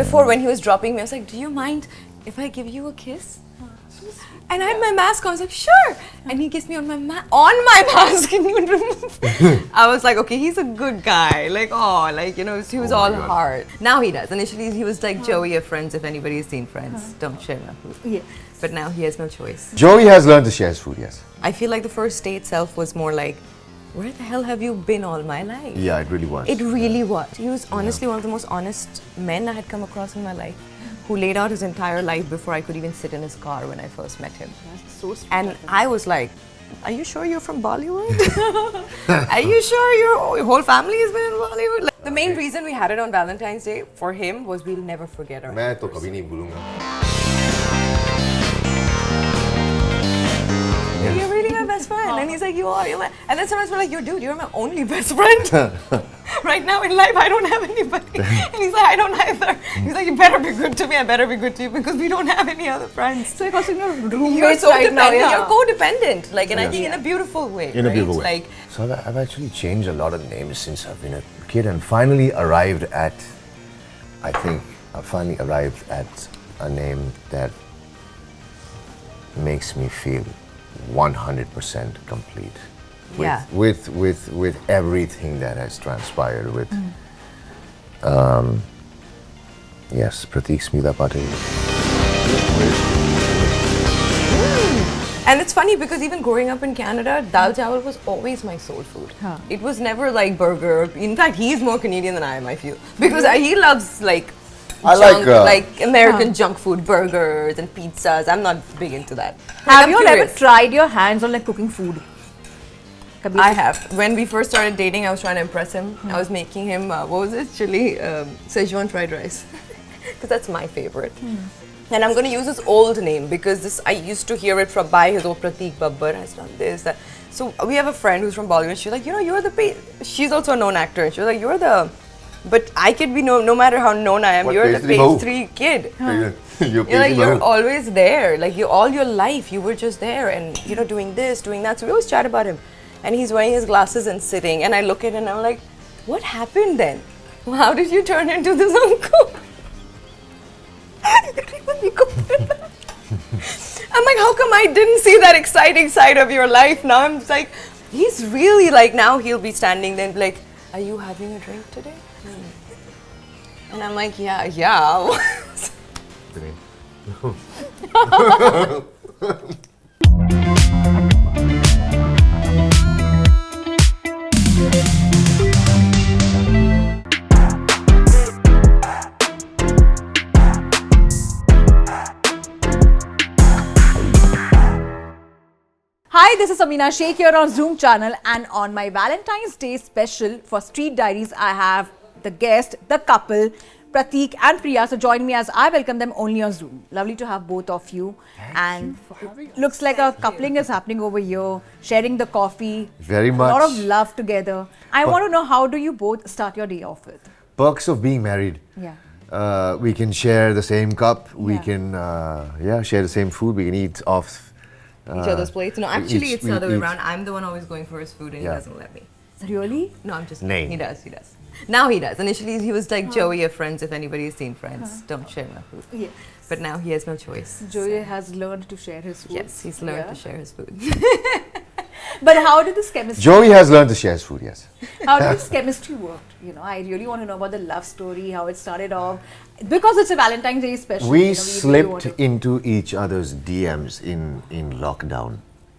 before when he was dropping me, I was like, do you mind if I give you a kiss? And I had my mask on. I was like, sure. And he kissed me on my mask. Can you remove? I was like, okay, he's a good guy. Like, oh, like, you know, he was all heart. Now he does. Initially, he was like Joey of Friends. If anybody's seen Friends, don't share my food. Yes. But now he has no choice. Joey has learned to share his food, yes. I feel like the first day itself was more like, where the hell have you been all my life? Yeah, it really was. It really was. He was honestly one of the most honest men I had come across in my life, who laid out his entire life before I could even sit in his car when I first met him. That's so sweet. And I was like, are you sure you're from Bollywood? Are you sure your whole family has been in Bollywood? Like, the main reason we had it on Valentine's Day for him was we'll never forget our मैं तो कभी नहीं भूलूंगा. You're really my best friend. And he's like, you are. You're my... And then sometimes we're like, dude, you're my only best friend. Right now in life, I don't have anybody. And he's like, I don't either. He's like, you better be good to me. I better be good to you because we don't have any other friends. So because you're You're roommates so right now, dependent. yeah. You're codependent. Like, and I think in a beautiful way. In a right? beautiful way. Like, So I've actually changed a lot of names since I've been a kid and finally arrived at, I think, I finally arrived at a name that makes me feel 100% complete. Yeah. With everything that has transpired with, yes, Prateik Smita Patil. and it's funny because even growing up in Canada, dal-chawal was always my soul food. Huh. It was never like burger. In fact, he's more Canadian than I am, I feel. Because he loves like I junk, like, American junk food, burgers and pizzas. I'm not big into that. Have I'm you curious. ever tried your hands on like cooking food? Kabhi I have. When we first started dating, I was trying to impress him. I was making him, what was it? Chilli, schezwan fried rice. Because that's my favorite. And I'm going to use his old name because this I used to hear it from by his old Prateik Babbar has done this, that. So we have a friend who's from Bollywood. She's like, you know, you're the she's also a known actor. And she was like, you're the, but I could be no matter how known I am, What, you're the pastry page bahu? 3 kid. You're You're always there. Like all your life, you were just there, and you know, doing this, doing that. So we always chat about him, and he's wearing his glasses and sitting, and I look at him and I'm like, what happened then? How did you turn into this uncle? I'm like, how come I didn't see that exciting side of your life? Now I'm just like, he's really like, now he'll be standing there and be like, are you having a drink today? And I'm like, yeah. Hi, this is Amina Sheikh here on Zoom channel, and on my Valentine's Day special for Street Diaries, I have the guest, the couple, Prateik and Priya. So join me as I welcome them only on Zoom. Lovely to have both of you. And looks like a coupling is happening over here, sharing the coffee. Very A much. lot of love together. I want to know, how do you both start your day off with? Perks of being married. Yeah. We can share the same cup. We Yeah. can share the same food. We can eat off Each other's plates. No, actually, it's the other way eat. around. I'm the one always going for his food, and he doesn't let me. Really? No, I'm just. Nay. He does. Now he does. Initially, he was like Joey of Friends. If anybody's seen Friends, don't share my food. Yes. But now he has no choice. Joey has learned to share his food. Yes, he's learned to share his food. But how did this chemistry Joey has learned to share his food, yes. How did this chemistry work? You know, I really want to know about the love story, how it started off. Because it's a Valentine's Day special. We you know, slipped really want to- into each other's DMs in lockdown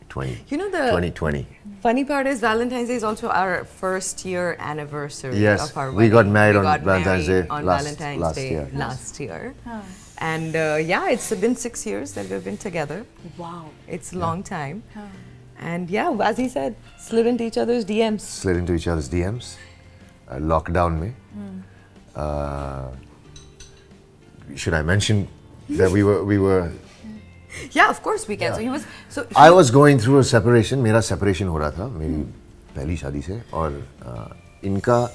2020. Funny part is Valentine's Day is also our first year anniversary Yes, of our we wedding. got married We on got Valentine's married Day on last Valentine's Day year. last year. And yeah, it's been 6 years that we've been together. Wow. It's a long time. And yeah, as he said, slid into each other's DMs. Slid into each other's DMs. Lockdown mein. Should I mention that we were Yeah, of course we can. Yeah. So he was. So I was going through a separation. मेरा separation हो रहा था मेरी पहली शादी से और इनका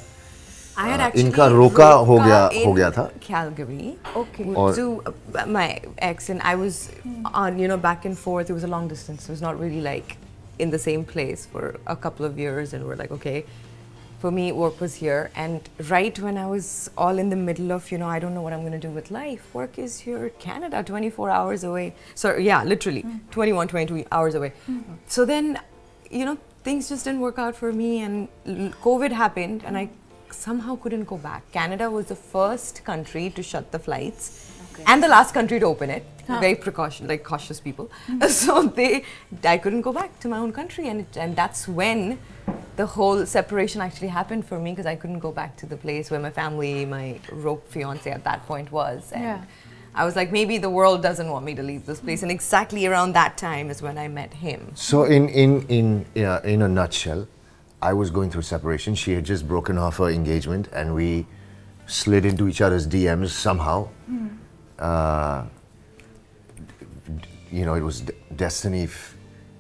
I had actually इनका रोका हो in गया था. Calgary. Okay. और To my ex, and I was on, back and forth. It was a long distance. It was not really like in the same place for a couple of years, and we're like, okay, For me, work was here, and right when I was all in the middle of, I don't know what I'm going to do with life, work is here, Canada, 24 hours away. So yeah, literally 21, 22 hours away. So then, things just didn't work out for me, and COVID happened, and I somehow couldn't go back. Canada was the first country to shut the flights. And the last country to open it. Very cautious people. So I couldn't go back to my own country, and that's when the whole separation actually happened for me, because I couldn't go back to the place where my family, my rope fiance at that point was. And I was like, maybe the world doesn't want me to leave this place. And exactly around that time is when I met him. So in a nutshell, I was going through separation. She had just broken off her engagement, and we slid into each other's DMs somehow. It was destiny,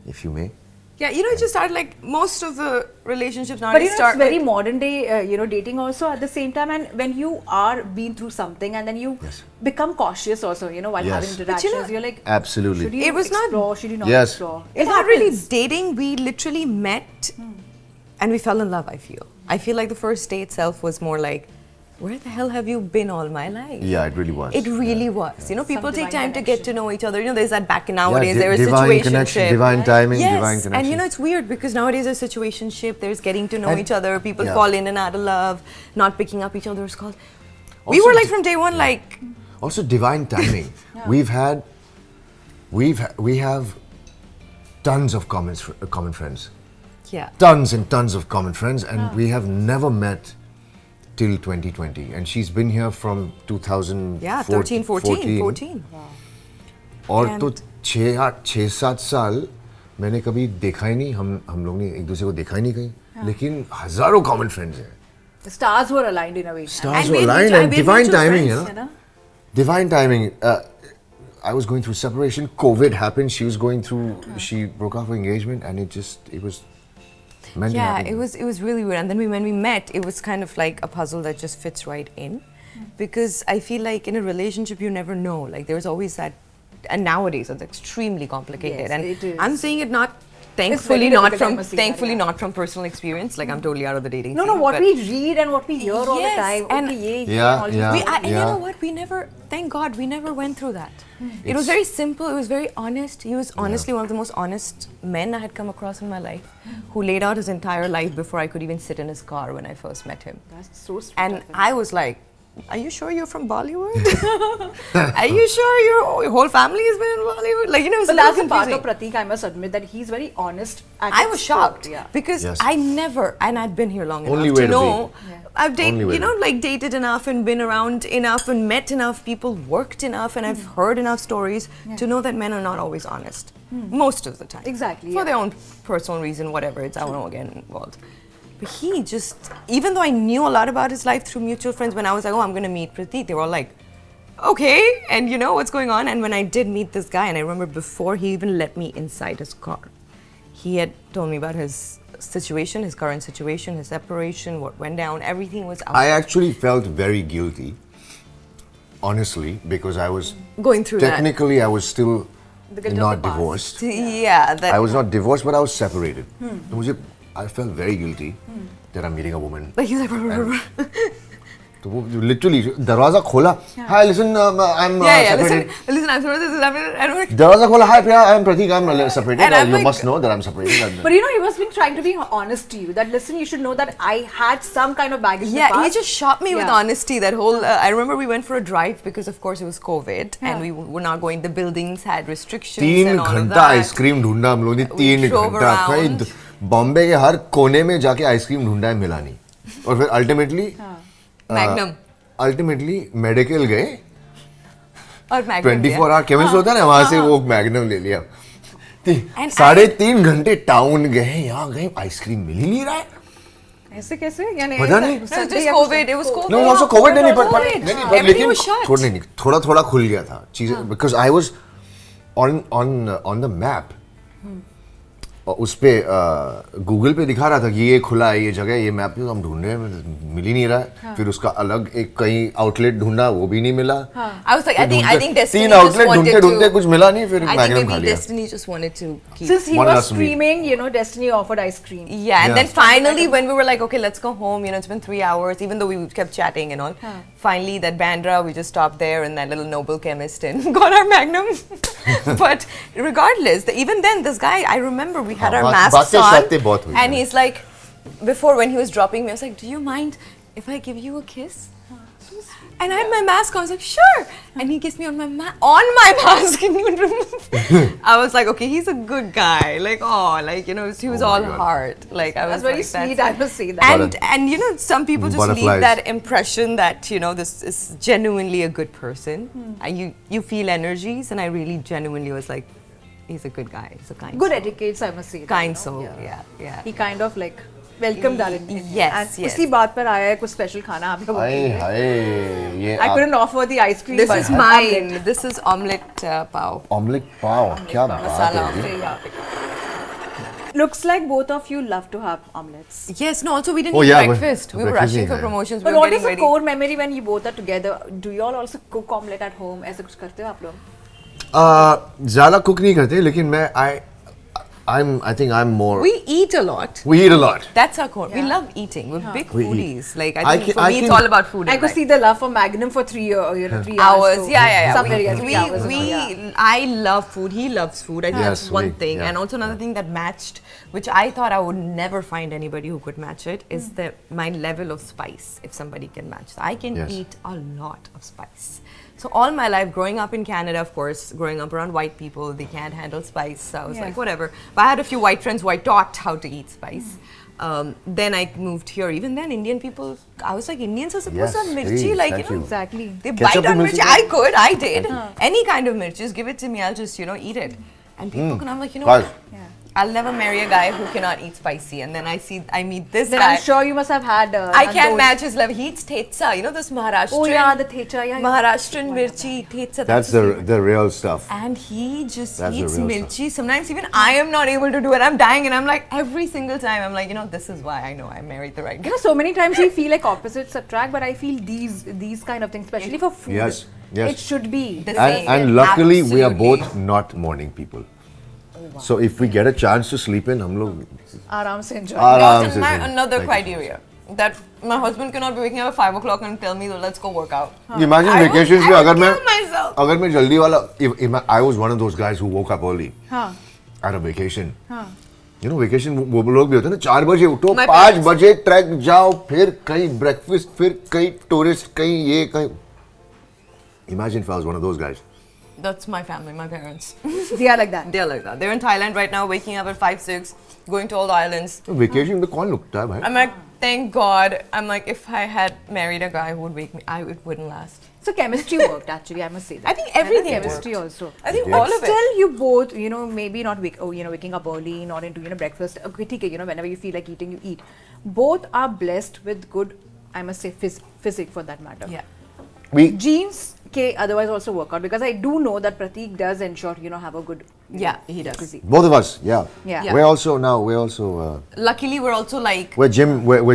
if you may. Yeah, it just started like most of the relationships now. But it's very modern day, dating also at the same time. And when you are been through something, and then you become cautious also, while having interactions, you're like, absolutely. Should you explore? Should you not explore? It's not really dating. We literally met, and we fell in love. I feel like the first day itself was more like, where the hell have you been all my life? Yeah, it really was. It really was. People take time to get to know each other. There's that back in nowadays. Yeah, there is divine situationship. Connection, divine timing, yes. divine connection. And it's weird because nowadays there's situationship. There's getting to know each other. People fall in and out of love, not picking up each other's calls. We were like from day one, like. Also, divine timing. We have tons of common friends. Yeah. Tons and tons of common friends, and we have never met till 2020, and she's been here from 2014. 14. और तो 6-7 साल मैंने कभी देखा ही नहीं, हम लोग ने एक दूसरे को देखा ही नहीं कहीं, लेकिन हजारों common friends हैं. The stars were aligned in a way. Stars were aligned, and divine timing, divine timing. I was going through separation. COVID happened. She was going through. She broke off her engagement, and it was. Yeah, it was really weird. And then when we met, it was kind of like a puzzle that just fits right in, because I feel like in a relationship you never know. Like there's always that, and nowadays it's extremely complicated. Yes, and it is. I'm saying it not. Thankfully, not from personal experience. Like I'm totally out of the dating scene. No, what we read and what we hear all the time. And you know what? We never. Thank God, we never went through that. It was very simple. It was very honest. He was honestly one of the most honest men I had come across in my life, who laid out his entire life before I could even sit in his car when I first met him. That's so sweet. And I was like, are you sure you're from Bollywood? Are you sure your whole family has been in Bollywood? Like, but that's a part of Prateik, I must admit, that he's very honest. I was shocked because I never, and I'd been here long enough to know, I've dated enough and been around enough and met enough people, worked enough, and I've heard enough stories to know that men are not always honest. Most of the time. Exactly. For their own personal reason, whatever, I don't want to get involved. But he just, even though I knew a lot about his life through mutual friends, when I was like, oh, I'm going to meet Prateik, they were all like, okay, and you know what's going on. And when I did meet this guy, and I remember before he even let me inside his car, he had told me about his situation, his current situation, his separation, what went down, everything was out. I actually felt very guilty, honestly, because I was going through technically, I was still not divorced. Yeah. I was not divorced, but I was separated. I felt very guilty that I'm meeting a woman. Like he's like, तो वो literally दरवाजा खोला. Hi, listen, I'm separated. Listen, I'm separated. दरवाजा खोला. Hi, Priya, I'm Prateik. I'm separated. And you must know that I'm separated. But he was been trying to be honest to you. That listen, you should know that I had some kind of baggage. Yeah, he just shot me with honesty. That whole. I remember we went for a drive because of course it was COVID and we were not going. The buildings had restrictions. 3 घंटा ice cream ढूंढा हम लोगों ने. 3 घंटा कहीं बॉम्बे के हर कोने में जाके आइसक्रीम ढूंढा है, मिला नहीं. और फिर अल्टीमेटली मेडिकल गए और 24 आवर केमिस्ट होता है ना, वहां से वो मैग्नम ले लिया. 3.5 घंटे टाउन गए, यहाँ गए, आइसक्रीम मिल ही नहीं रहा है. ऐसे कैसे? यानी पता नहीं. It was COVID. No, also COVID नहीं, पर लेकिन थोड़ा खुल गया था चीजें, because I was on the map. उस पे गूगल पे दिखा रहा था कि ये खुला है, ये जगह, ये मैप पे, तो हम ढूंढ रहे हैं, मिल ही नहीं रहा है। फिर उसका अलग एक कहीं आउटलेट ढूंढा, वो भी नहीं मिला। I was like, I think Destiny तीन just आउटलेट wanted ढूंढते to. कुछ मिला नहीं, फिर I think मैग्नम खा maybe लिया। Destiny just wanted to keep. Since he One was last meal. screaming, you know, Destiny offered ice cream. Yeah, and Yeah. then finally when we were like, okay, let's go home, you know, it's been 3 hours, even though we kept chatting and all. Finally, that Bandra, we just stopped there in that little Noble chemist and got our Magnum. But regardless, even then, this guy, I remember we had our masks बातें on, शातें बहुत हुई and हैं। he's like, before when he was dropping me, I was like, do you mind if I give you a kiss? And I had my mask on. I was like, sure. And he kissed me on my mask. And he would remove. I was like, okay, he's a good guy. Like, oh, like, you know, he was Oh my all God. heart. Like, I was That's very like, sweet, I must say that. and you know, some people just leave Butterflies. that impression that, you know, this is genuinely a good person. And you feel energies. And I really genuinely was like, he's a good guy. He's a kind Good soul. etiquettes, I must say. that, Kind you know? soul, yeah. He kind of like welcomed our Indian. Yes, And yes. उसी बात पर आया है कुछ special खाना आप लोगों के हाय लिए. हाय, ये I couldn't offer the ice cream. This but is mine. This is omelette pav. Omelette pav, क्या बात Masala है जी। omelette. Looks like both of you love to have omelets. Yes, no, also we didn't Oh, eat yeah, breakfast. We were breakfast rushing he for है। promotions. But we were what is getting the ready. core memory when you both are together? Do you all also cook omelette at home? ऐसे कुछ करते हो आप लोग? ज़्यादा cook नहीं करते, लेकिन मैं I think I'm more. We eat a lot. We eat a lot. That's our core. We Yeah. love eating. We're big We eat. foodies. Like I I think can- for I me, it's can- all about food. I in could life. see the love for Magnum for 3 years, you know, 3 Hours, so yeah. Some areas, 3 hours. I love food. He loves food. I think Yes, that's one we- thing. yeah, And also another thing that matched, which I thought I would never find anybody who could match it, is my level of spice. If somebody can match, I can Yes. eat a lot of spice. So all my life, growing up in Canada, of course, growing up around white people, they can't handle spice. So I was Yeah. like, whatever. But I had a few white friends who I taught how to eat spice. Then I moved here. Even then, Indian people, I was like, Indians are supposed to have Yes, mirchi, please, like, thank you know. you. Exactly. They Ketchup bite on and mirchi. mirchi? I did. Any kind of mirchi, just give it to me. I'll just, you know, eat it. And people can, I'm like, you know Guys. what? I'll never marry a guy who cannot eat spicy. And then I meet this Then guy. I'm sure you must have had. I can't match his level. He eats thetsa. You know this Maharashtrian. Oh yeah, the thecha. Yeah. Maharashtrian mirchi, thetsa. That's the real stuff. And he just That's the eats real mirchi. Sometimes even I am not able to do it. I'm dying, and I'm like, every single time, I'm like, you know, this is why I know I married the right You guy. know, so many times we feel like opposites attract, but I feel these kind of things, especially for food, Yes, yes. it should be. The same. And luckily, we are Absolutely. both not morning people. So if we get a chance to sleep in, हम लोग आराम से enjoy. आराम That's से my सोएं। another Like- criteria. That my husband cannot be waking up at 5 o'clock and tell me, let's go work out. Imagine I would- vacations I में would अगर मैं kill myself. अगर मैं जल्दी वाला I was one of those guys who woke up early हाँ. at a vacation. You know vacation वो लोग भी होते हैं ना 4 बजे उठो My 5 parents. बजे ट्रैक जाओ फिर कहीं ब्रेकफास्ट फिर कहीं टूरिस्ट कहीं ये कहीं Imagine if I was one of those guys. That's my family, my parents. They are like that. They're like that. They're in Thailand right now, waking up at 5, 6, going to all the islands. तो vacation में कौन लुकता है भाई? I'm like, thank God. I'm like, if I had married a guy who would wake me, it wouldn't last. So chemistry worked actually, I must say that. I think everything chemistry worked. also. I think Yes. all of it. Still, you both, you know, maybe not waking up early, not into breakfast. Okay, ठीक है, you know, whenever you feel like eating, you eat. Both are blessed with good, I must say, physique for that matter. Yeah. We Genes के otherwise also work out because I do know that Prateik does ensure have a good Yeah, he does. physique. both of us, yeah. Yeah. We're also Luckily, we're also like, we're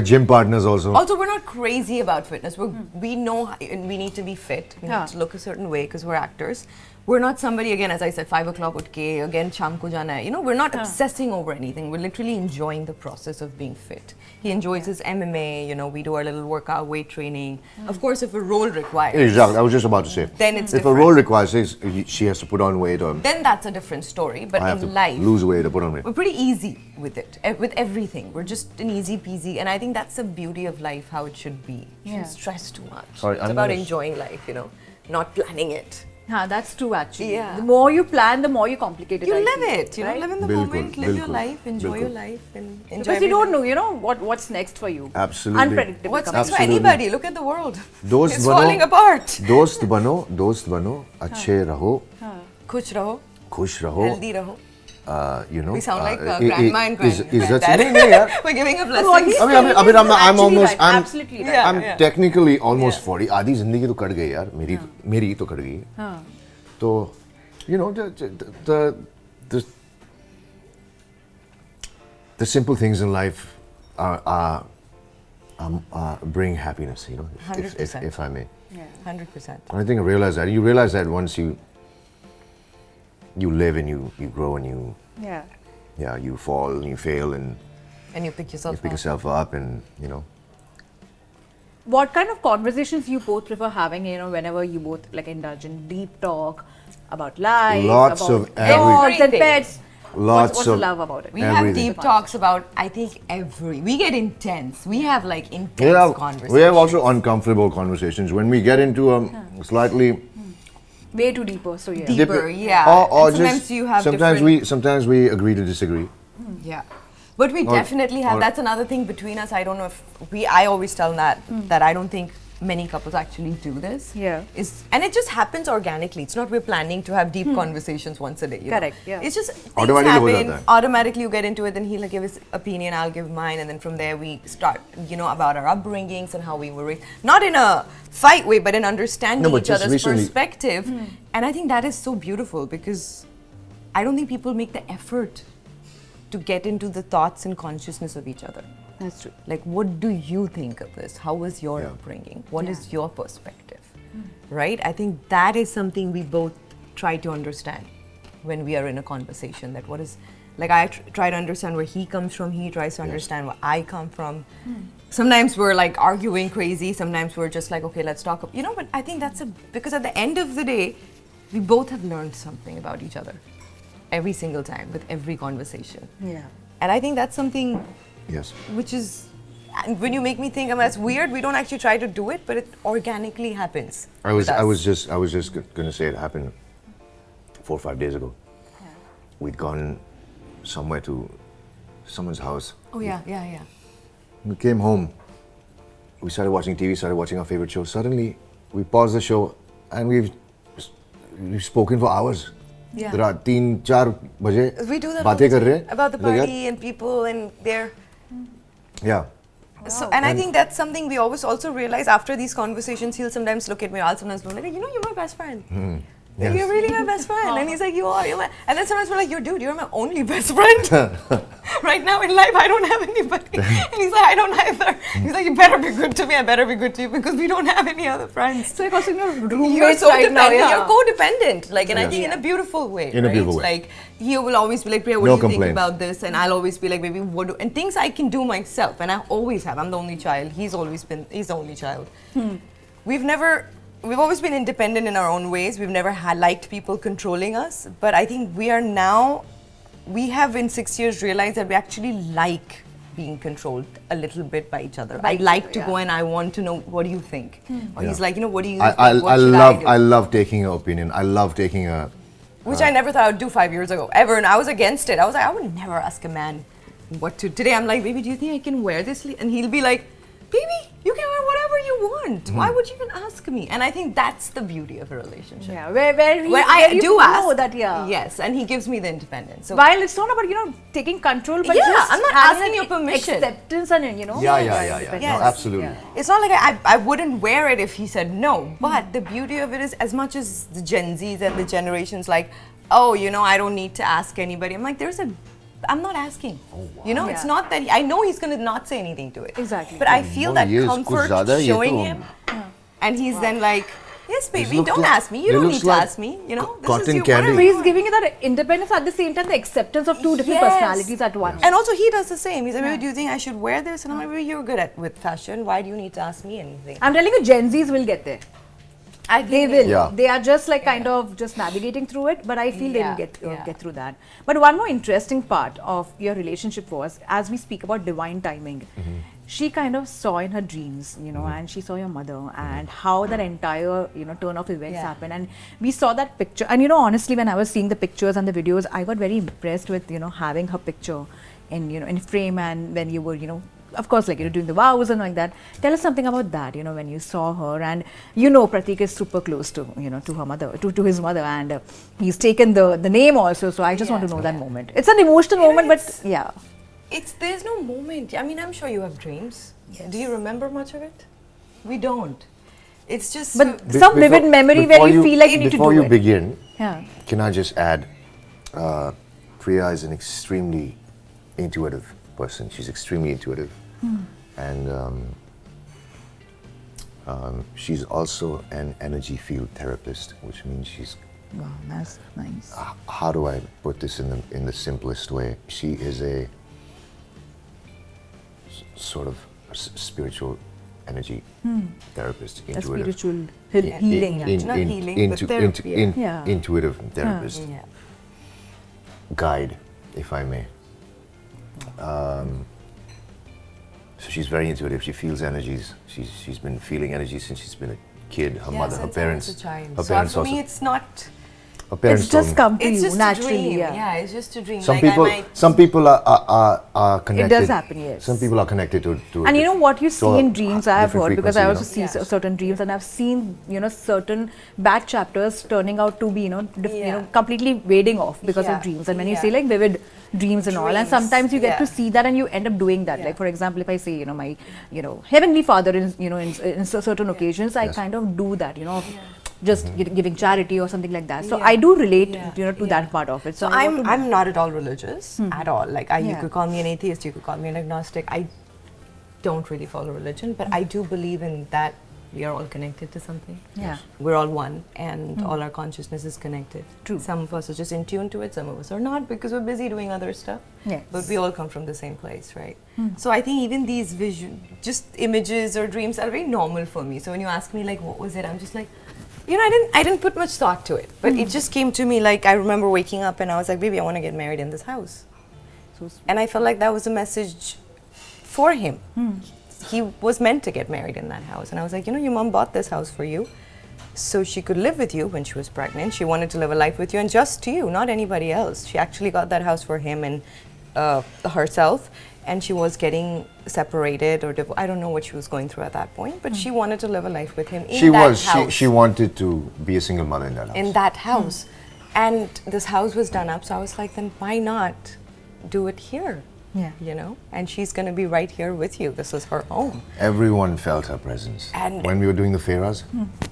gym partners also. also we're not crazy about fitness. We know we need to be fit. We Yeah. need to look a certain way because we're actors. We're not somebody, again, as I said, 5 o'clock utke, again, sham ko jana hai. You know, we're not obsessing over anything. We're literally enjoying the process of being fit. He enjoys his MMA, you know, we do our little workout, weight training. Of course, if a role requires, Exactly, I was just about to say. then it's If a different. role requires, says she has to put on weight or Then that's a different story. But I have to in life, lose weight or put on weight. we're pretty easy with it, with everything. We're just an easy peasy. And I think that's the beauty of life, how it should be. You shouldn't stress too much. Sorry, it's I'm about gonna enjoying life, you know, not planning it. That's true actually. Yeah. The more you plan, the more you complicate it. You I live feel, it, you know, right? live in the Bilkul, moment, live your bilkul, life, enjoy your bilkul. life, and enjoy Because you don't everything. know, what's next for you. Absolutely. Unpredictable. What's comes. next for Absolutely. anybody? Look at the world. दोस्त It's बनो, falling apart. दोस्त बनो, अच्छे रहो, Kuch raho, खुश रहो. healthy raho. You know. We sound like i- grandma and is granddad. that नहीं यार. We're giving a No, blessing. he's I mean, I'm actually almost, right, I'm absolutely right. Yeah. I'm technically almost 40. आधी जिंदगी तो cut गई यार. मेरी तो cut गई. तो, you know, the the simple things in life bring happiness, you know, if I may. Yeah, 100%. I think I realized that. You realize that once you live and you grow and you fall and you fail and you pick yourself up and, you know. What kind of conversations you both prefer having, you know, whenever you both like indulge in deep talk about life, Lots about of dogs and pets? Lots what's of the love about it? We have deep talks about, I think, we get intense. We have like intense conversations. We have also uncomfortable conversations when we get into a slightly way too deeper. So yeah. Deeper, yeah. Or sometimes just you have sometimes we agree to disagree. Yeah. But we definitely have, that's another thing between us. I don't know if I always tell that I don't think many couples actually do this. Yeah. And it just happens organically. It's not we're planning to have deep conversations once a day. Correct, yeah. It's just things Automatically happen. Automatically you get into it, then he'll give his opinion, I'll give mine, and then from there we start, you know, about our upbringings and how we were raised. Not in a fight way, but in understanding each other's perspective. And I think that is so beautiful because I don't think people make the effort to get into the thoughts and consciousness of each other. That's true. Like, what do you think of this? How was your upbringing? What is your perspective? Right? I think that is something we both try to understand when we are in a conversation. That what is, like, I try to understand where he comes from. He tries to understand where I come from. Sometimes we're like arguing crazy. Sometimes we're just like, okay, let's talk. You know, but I think that's because at the end of the day, we both have learned something about each other every single time with every conversation. Yeah. And I think that's something. Yes. Which is, and when you make me think, I mean, that's weird. We don't actually try to do it, but it organically happens. I was just going to say it happened 4 or 5 days ago. Yeah. We'd gone somewhere to someone's house. Oh yeah. We came home. We started watching TV, started watching our favorite show. Suddenly, we paused the show and we've spoken for hours. Yeah. There are 3-4 baje. We do that बातें कर रहे हैं. about the party and people and their. Yeah. So, and I think that's something we always also realize after these conversations. He'll sometimes look at me. I'll sometimes be like, you know, you're my best friend. Like, you're really my best friend. And he's like, you are. You're my. And then sometimes we're like, you're my only best friend. Right now in life, I don't have anybody. And he's like, I don't either. He's like, you better be good to me. I better be good to you because we don't have any other friends. So because you're You're roommates so right now. dependent. Yeah. You're codependent. Like, and I think in a beautiful way. In a beautiful way. Like, he will always be like, Priya, what do you think about this? And I'll always be like, baby, what do... And things I can do myself. And I always have. I'm the only child. He's the only child. We've always been independent in our own ways. We've never liked people controlling us. But I think we have in 6 years realized that we actually like being controlled a little bit by each other. I like to go and I want to know, what do you think? Or he's like, you know, what do you think? I love taking your opinion. I love taking a... Which I never thought I would do 5 years ago, ever. And I was against it. I was like, I would never ask a man what to... Today I'm like, baby, do you think I can wear this? And he'll be like, baby, you can wear whatever you want. Why would you even ask me? And I think that's the beauty of a relationship. Yeah, where I do ask. That, yeah. Yes, and he gives me the independence. So while it's not about, you know, taking control, but yeah, just I'm not having asking your permission. Acceptance and, you know. Yeah. Yes. No, absolutely. Yeah. It's not like I wouldn't wear it if he said no. But the beauty of it is, as much as the Gen Zs and the generations like, oh, you know, I don't need to ask anybody. I'm like, I'm not asking. Oh, wow. You know, it's not that I know he's going to not say anything to it. Exactly. But I feel that comfort showing him. And he's then like, yes, baby, don't ask me. You don't need to ask me. You know, cotton this is candy. So he's giving you that independence at the same time, the acceptance of two different personalities at once. And also he does the same. He's like, baby, do you think I should wear this? And I'm like, baby, you're good with fashion. Why do you need to ask me anything? I'm telling you, Gen Zs will get there. They will. Yeah. They are just like kind of just navigating through it, but I feel they will get through that. But one more interesting part of your relationship was, as we speak about divine timing, she kind of saw in her dreams, you know, and she saw your mother and how that entire, you know, turn of events happened. And we saw that picture. And, you know, honestly, when I was seeing the pictures and the videos, I got very impressed with, you know, having her picture in, you know, in frame, and when you were, you know, of course, like, you know, doing the vows and like that. Tell us something about that, you know, when you saw her. And, you know, Prateik is super close to, you know, to her mother, to his mother, and he's taken the name also. So I just want to know that moment. It's an emotional moment, but yeah. There's no moment. I mean, I'm sure you have dreams. Yes. Do you remember much of it? We don't. It's just... But some vivid memory where you feel like you need to do it. Before you begin, can I just add, Priya is an extremely intuitive person. She's extremely intuitive. And she's also an energy field therapist, which means she's... Wow, that's nice. How do I put this in the simplest way? She is a sort of spiritual energy therapist, A intuitive. spiritual healing. Not healing, but therapy. Yeah. Intuitive therapist, Yeah. guide, if I may. So she's very intuitive. She feels energies. She's been feeling energies since she's been a kid. Her mother, her parents, As a child. her So parents for also. me, it's not. Her parents It's just told me- come to It's you just naturally. a dream. Yeah. It's just a dream. Some like people, I might, some people are connected. does happen, yes. Some people are connected to. And you know what you see to a in dreams, I have different heard, because I also frequency, see Yeah. certain dreams, and I've seen, certain bad chapters turning out to be, completely wading off because Yeah. of dreams. And when you Yeah. say like vivid dreams and all, and Dreams, sometimes you get to yeah. see that and you end up doing that. Yeah. Like for example, if I say, my, heavenly father in certain occasions, I Yes. kind of do that, of just giving charity or something like that. So Yeah. I do relate, Yeah. to that part of it. So I want to- I'm not at all religious at all. Like you Yeah. could call me an atheist, you could call me an agnostic. I don't really follow religion, but I do believe in that we are all connected to something. Yeah. We're all one, and all our consciousness is connected. True. Some of us are just in tune to it, some of us are not because we're busy doing other stuff. Yes. But we all come from the same place, right? So I think even these just images or dreams are very normal for me. So when you ask me like, what was it? I'm just like, I didn't put much thought to it, but it just came to me. Like I remember waking up and I was like, baby, I want to get married in this house. So And I felt like that was a message for him. He was meant to get married in that house. And I was like, your mom bought this house for you so she could live with you when she was pregnant. She wanted to live a life with you and just to you, not anybody else. She actually got that house for him and herself. And she was getting separated or I don't know what she was going through at that point, but she wanted to live a life with him in that house. She wanted to be a single mother in that house. In that house. And this house was done up, so I was like, then why not do it here? Yeah. And she's going to be right here with you. This is her home. Everyone felt her presence. And- when we were doing the fairas,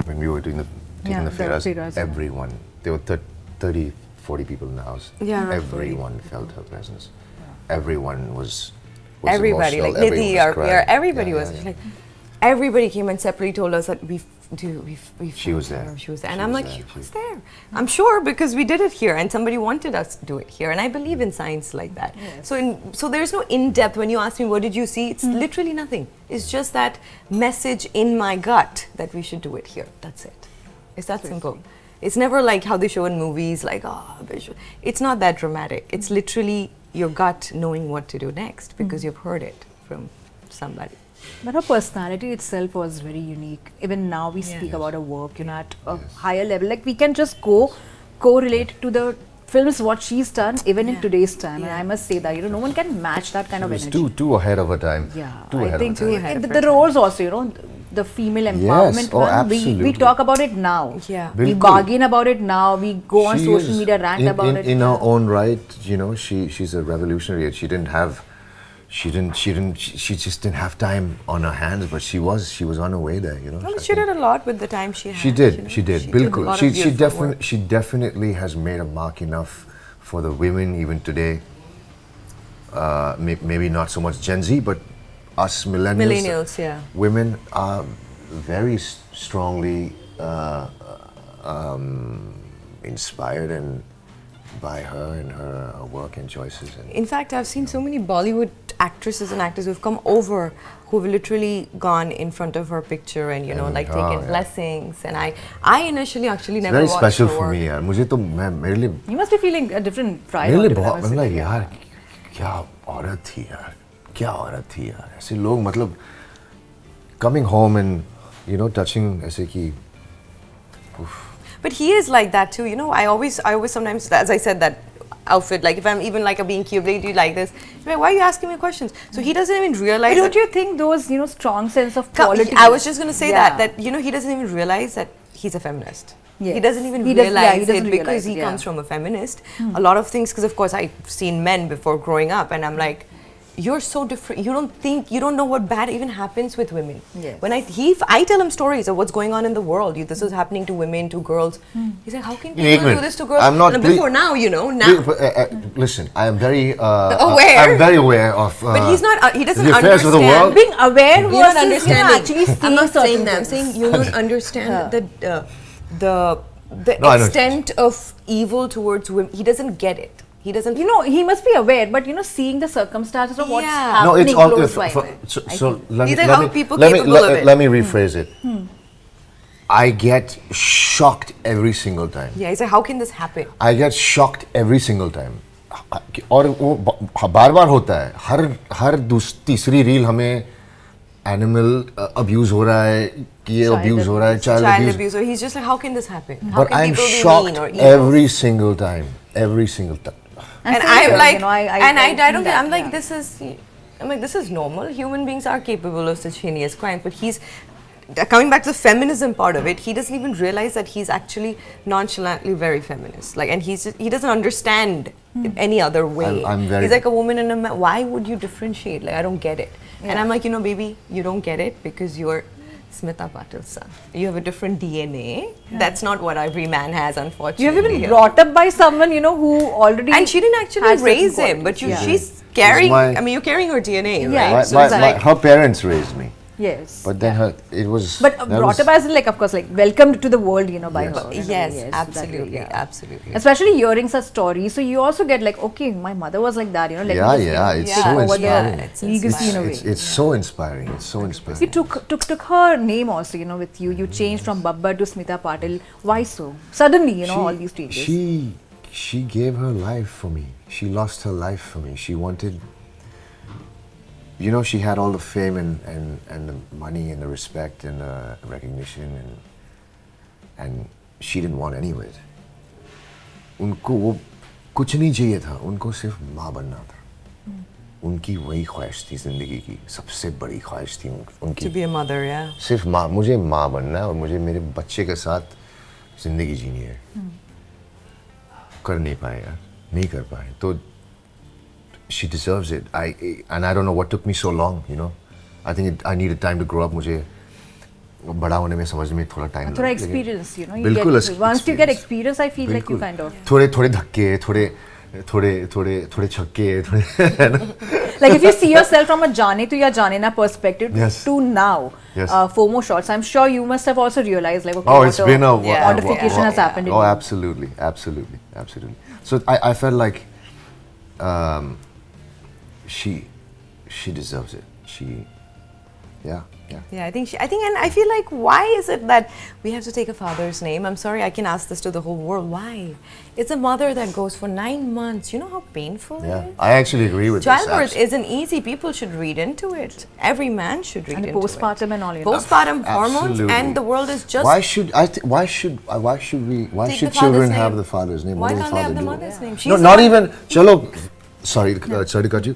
when we were taking Yeah, the the fairas, fairas, yeah. everyone, there were 30, 40 people in the house. Yeah, roughly. Everyone felt her presence. Everyone was Everybody, emotional, like Nidhi, everyone our crying. PR, everybody Yeah, was yeah, yeah. like, everybody came and separately told us that we She was there. She was there. She And I'm was like, there. she was there. I'm sure because we did it here and somebody wanted us to do it here. And I believe in science like that. Yes. So there's no in-depth, when you ask me, what did you see? It's literally nothing. It's just that message in my gut that we should do it here. That's it. It's that simple. It's never like how they show in movies, like, visual. It's not that dramatic. It's literally your gut knowing what to do next because you've heard it from somebody. But her personality itself was very unique. Even now we speak about her work, at a higher level. Like we can just correlate to the films what she's done even in today's time. And I must say that, no one can match that kind of It was energy. too ahead of her time. Yeah, Too I ahead think of her time. ahead of the her roles also, the female empowerment oh, one, we absolutely. talk about it now. Yeah. We Bilkul. bargain about it now. We go on She social is, media, rant about it. in her own right. She's a revolutionary. She just didn't have time on her hands, but she was on her way there. Well, she did a lot with the time she had. She did. She did. a Bilkul. lot of beautiful work. She definitely has made a mark enough for the women even today. Maybe not so much Gen Z, but us Millennials, yeah. Women are very strongly inspired and by her and her work and choices. In fact, I've seen so many Bollywood actresses and actors who've come over who've literally gone in front of her picture and taken blessings. And I initially actually never very watched special her for work. me. यार मुझे तो मेरे लिए You must be feeling a different pride. मेरे लिए on it, I बहुत must मतलब say. यार क्या औरत थी यार क्या औरत थी यार ऐसे लोग मतलब coming home and touching ऐसे कि But he is like that too, I always sometimes, as I said, that outfit, like if I'm even like being cute, do you like this? Like, why are you asking me questions? So he doesn't even realize. But don't that- you think those, strong sense of quality? I was just going to say Yeah. that he doesn't even realize that he's a feminist. Yes. He doesn't even He doesn't- realize he doesn't it because realize he it, comes yeah. from a feminist. A lot of things, because of course I've seen men before growing up, and I'm like, you're so different. You don't know what bad even happens with women. Yes. When I tell him stories of what's going on in the world. This is happening to women, to girls. He's like, how can people do this to girls? I'm not. Before now, now. Listen, I am very aware. I'm very aware of. But he's not. He doesn't the affairs of the understand. world. Being aware You're not versus actually seeing I'm not saying certain that. I'm things. saying you don't understand the No, extent of evil towards women. He doesn't get it. He doesn't. He must be aware, but seeing the circumstances of what's Yeah. No, happening it's all. close by. So let These me are let how me people let me capable of it. let me rephrase it. I get shocked every single time. Yeah, he's like, how can this happen? I get shocked every single time. और वो बार-बार होता है. हर तीसरी reel हमें animal abuse हो रहा है, कि ये abuse हो रहा है, child abuse. Or he's just like, how can this happen? How But can I'm people be shocked mean or evil? every single time. Every single time. And same I'm here, like, I don't that, think, I'm like, this is normal. Human beings are capable of such heinous crimes. But he's, coming back to the feminism part of it, he doesn't even realize that he's actually nonchalantly very feminist. Like, and he doesn't understand any other way. I'm very. He's like a woman and a man. Why would you differentiate? Like, I don't get it. Yeah. And I'm like, baby, you don't get it because you're Smita Patil's son. You have a different DNA. Yeah. That's not what every man has, unfortunately. You have been brought up by someone, who already. And she didn't actually raise him, but she's carrying. You're carrying her DNA, Yeah. right? So Her parents raised me. Yes. But then it was. But brought up as of course, welcomed to the world, by Yes. her. Yes, absolutely, absolutely. Especially hearing such stories, so you also get okay, my mother was like that, let me it's so inspiring. It's legacy in a way. It's so inspiring. It's so inspiring. You took her name also, with you. You changed from Babbar to Smita Patil. Why so? Suddenly, all these changes. She gave her life for me. She lost her life for me. She wanted. She had all the fame and the money and the respect and the recognition and she didn't want any of it. उनको वो कुछ नहीं चाहिए था. उनको सिर्फ माँ बनना था. उनकी वही ख्वाहिश थी जिंदगी की. सबसे बड़ी ख्वाहिश थी उनकी. To be a mother, yeah. सिर्फ माँ. मुझे माँ बनना है और मुझे मेरे बच्चे के साथ जिंदगी जीनी है. कर नहीं पाए यार. नहीं कर पाए. तो she deserves it. And I don't know what took me so long, I think I needed time to grow up. मुझे बड़ा होने में समझ में थोड़ा टाइम थोड़ा experience, बिल्कुल once you get experience, I feel like you kind of थोड़े धक्के, थोड़े छक्के, like if you see yourself from a जाने to या जाने ना perspective to now, FOMO shots, I'm sure you must have also realized it's been a modification has happened in you. absolutely. So I felt like she deserves it. Yeah. Yeah, I think, and I feel like, why is it that we have to take a father's name? I'm sorry, I can ask this to the whole world. Why? It's a mother that goes for 9 months. You know how painful it is? I actually agree with Childbirth isn't easy. People should read into it. Every man should read into it. And postpartum and all. Postpartum hormones, and the world is just. Why should children have the father's name? Why can't they have the mother's name? No, not even. Chalo, sorry to cut you.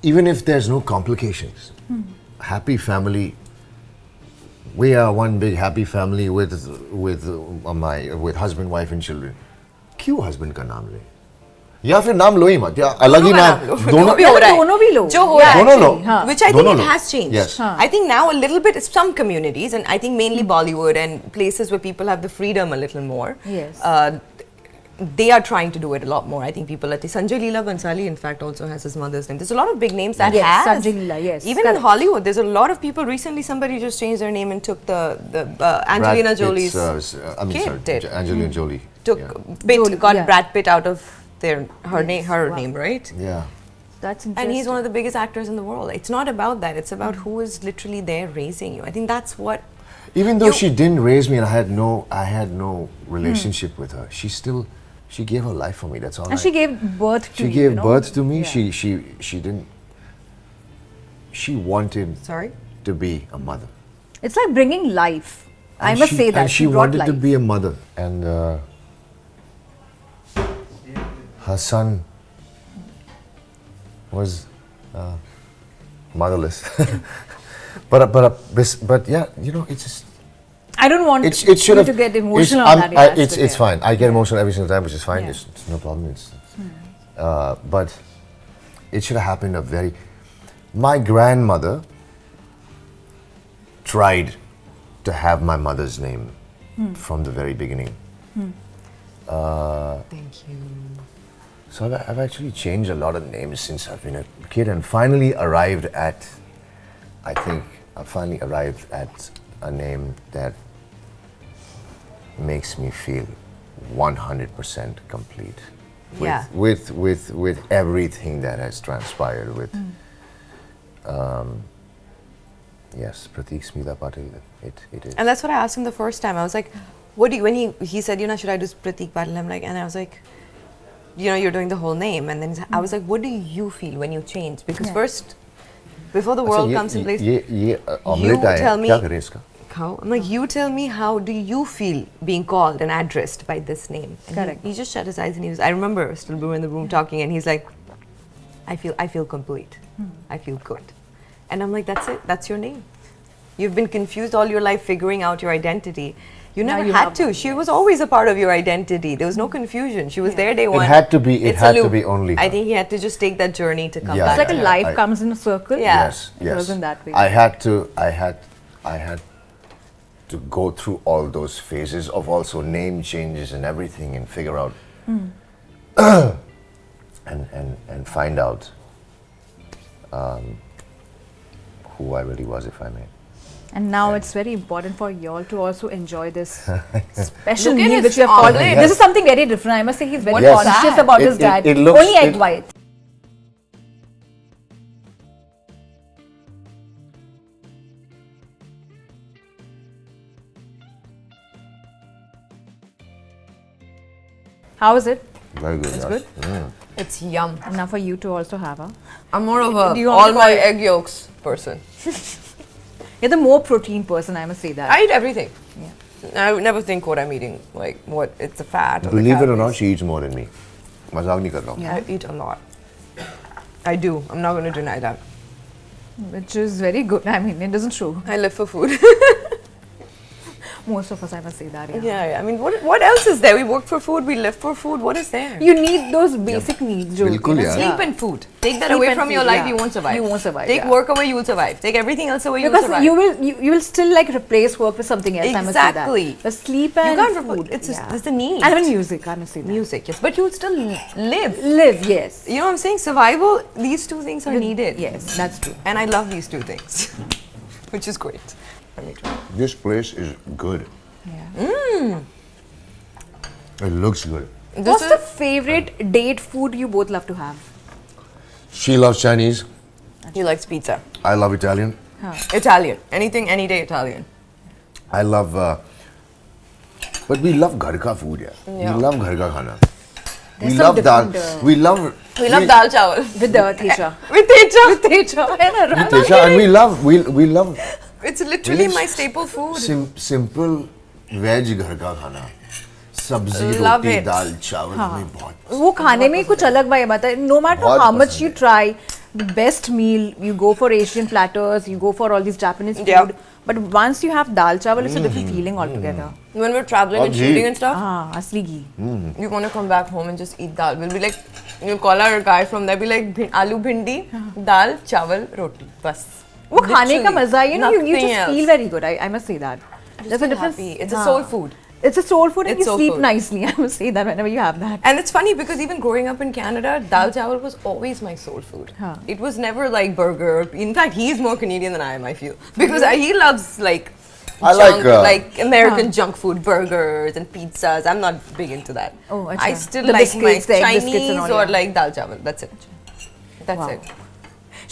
Even if there's no complications. Happy family. We are one big happy family with husband, wife, and children. क्यों husband का नाम ले? या फिर नाम लो ही मत. या अलग ही नाम. दोनों भी हो रहा है. जो हो रहा है. दोनों लो. Which I think it has changed. Yes. I think now a little bit. Some communities, and I think mainly Bollywood and places where people have the freedom a little more. Yes. They are trying to do it a lot more. I think people like Sanjay Leela Bhansali, in fact, also has his mother's name. There's a lot of big names that has. Sanjay Leela, yes. Even in Hollywood, there's a lot of people. Recently, somebody just changed their name and took the Angelina Jolie's kid. Angelina Jolie got Brad Pitt out of her name, right? Yeah. That's interesting. And he's one of the biggest actors in the world. It's not about that. It's about who is literally there raising you. I think that's what. Even though she didn't raise me and I had no relationship with her, she gave her life for me. That's all. And she gave birth to you. She gave birth to me. Yeah. She didn't. She wanted. To be a mother. It's like bringing life. I must say that. And she wanted to be a mother, and her son was motherless. but yeah, it's just. I don't want it should you to get emotional on that. It's fine. I get emotional every single time, which is fine. Yeah. It's no problem. But It should have happened a very... My grandmother tried to have my mother's name from the very beginning. Thank you. So I've actually changed a lot of names since I've been a kid, and finally arrived at, I think, I finally arrived at a name that makes me feel 100% complete. Yeah. With everything that has transpired with, yes, Prateik Smita Patil, it is. And that's what I asked him the first time. I was like, what do you, when he said, should I do Prateik Patil? I'm like, and I was like, you're doing the whole name. And then I was like, what do you feel when you change? Because first, before the world comes in place, you tell me, how? I'm like, you tell me, how do you feel being called and addressed by this name? And Correct. He just shut his eyes and he was, I remember still we were in the room talking, and he's like, I feel complete. I feel good. And I'm like, that's it. That's your name. You've been confused all your life figuring out your identity. You never had to. She was always a part of your identity. There was no confusion. She was there day one. It had to be. It had to be only her. I think he had to just take that journey to come back. It's like a life comes in a circle. Yeah. Yes, It wasn't that way. I had to go through all those phases of also name changes and everything, and figure out and find out who I really was, if I may. And now it's very important for you all to also enjoy this special Look at meal his which you have called. omelette. This is something very different. I must say he's very Yes. conscious that? about his diet. it looks- Only egg white. How is it? Very good. It's yeah. good? It's yum. And now for you to also have a... I'm more of a Do you want all to my try- egg yolks person. You're the more protein person, I must say that. I eat everything. Yeah. I would never think what I'm eating, like what it's the fat. Or Believe the it or not, calories. she eats more than me. Mazak nahi kar raha hu. I eat a lot. I do. I'm not going to deny that. Which is very good. I mean, it doesn't show. I live for food. Most of us, I must say that. Yeah. I mean, what else is there? We work for food. We live for food. What is there? You need those basic needs. Jo, Bilkul, yeah. Sleep and food. Take that Sleep away and from your food, life, yeah. you won't survive. You won't survive, Take yeah. work away, you will survive. Take everything else away, you will Because survive. you will still like replace work with something else. I must say Exactly. that. But sleep and You can't food. it's the need. And even music, I must say that. Music, yes. But you'll still live. Live, yes. You know what I'm saying? Survival, these two things are needed. Yes, that's true. And I love these two things, which is great. Let me try. This place is good. Yeah. It looks good. What's the favorite date food you both love to have? She loves Chinese. He likes pizza. I love Italian. Italian. Anything, any day Italian. I love, but we love ghar ka food, yeah. Yeah. We love ghar ka khana. There's We some love dal. different, We love dal-chawal. With the Techa. With techa. With Techa. Tesha, and we love It's literally Yes. my staple food. simple veg ghar ka khana. सब्जी Love roti it. दाल चावल में बहुत वो खाने में कुछ अलग vibe आता है. No matter बहुत how much पसंद you है. try, the best meal, you go for Asian platters, you go for all these Japanese food. Yeah. But once you have dal chawal, it's a different feeling altogether. When we're traveling and ghee. shooting and stuff, Asli ghee. you want to come back home and just eat dal. We'll be like, you'll call our guy from there, be like, aloo bhindi, dal, chawal, roti. Bas. वो खाने का मजा है, you Nothing just else. feel very good. I must say that. There's a feel difference. happy. It's a soul food. It's a soul food and It's you soul sleep food. nicely. I must say that whenever you have that. And it's funny because even growing up in Canada, dal chawal was always my soul food. It was never like burger. In fact, he's more Canadian than I am, I feel. Because he loves like I junk, like, like American junk food, burgers and pizzas. I'm not big into that. Oh, I acha. still The like my biscuits, the egg biscuits Chinese and all, or yeah. like dal chawal. That's it. That's Wow. it.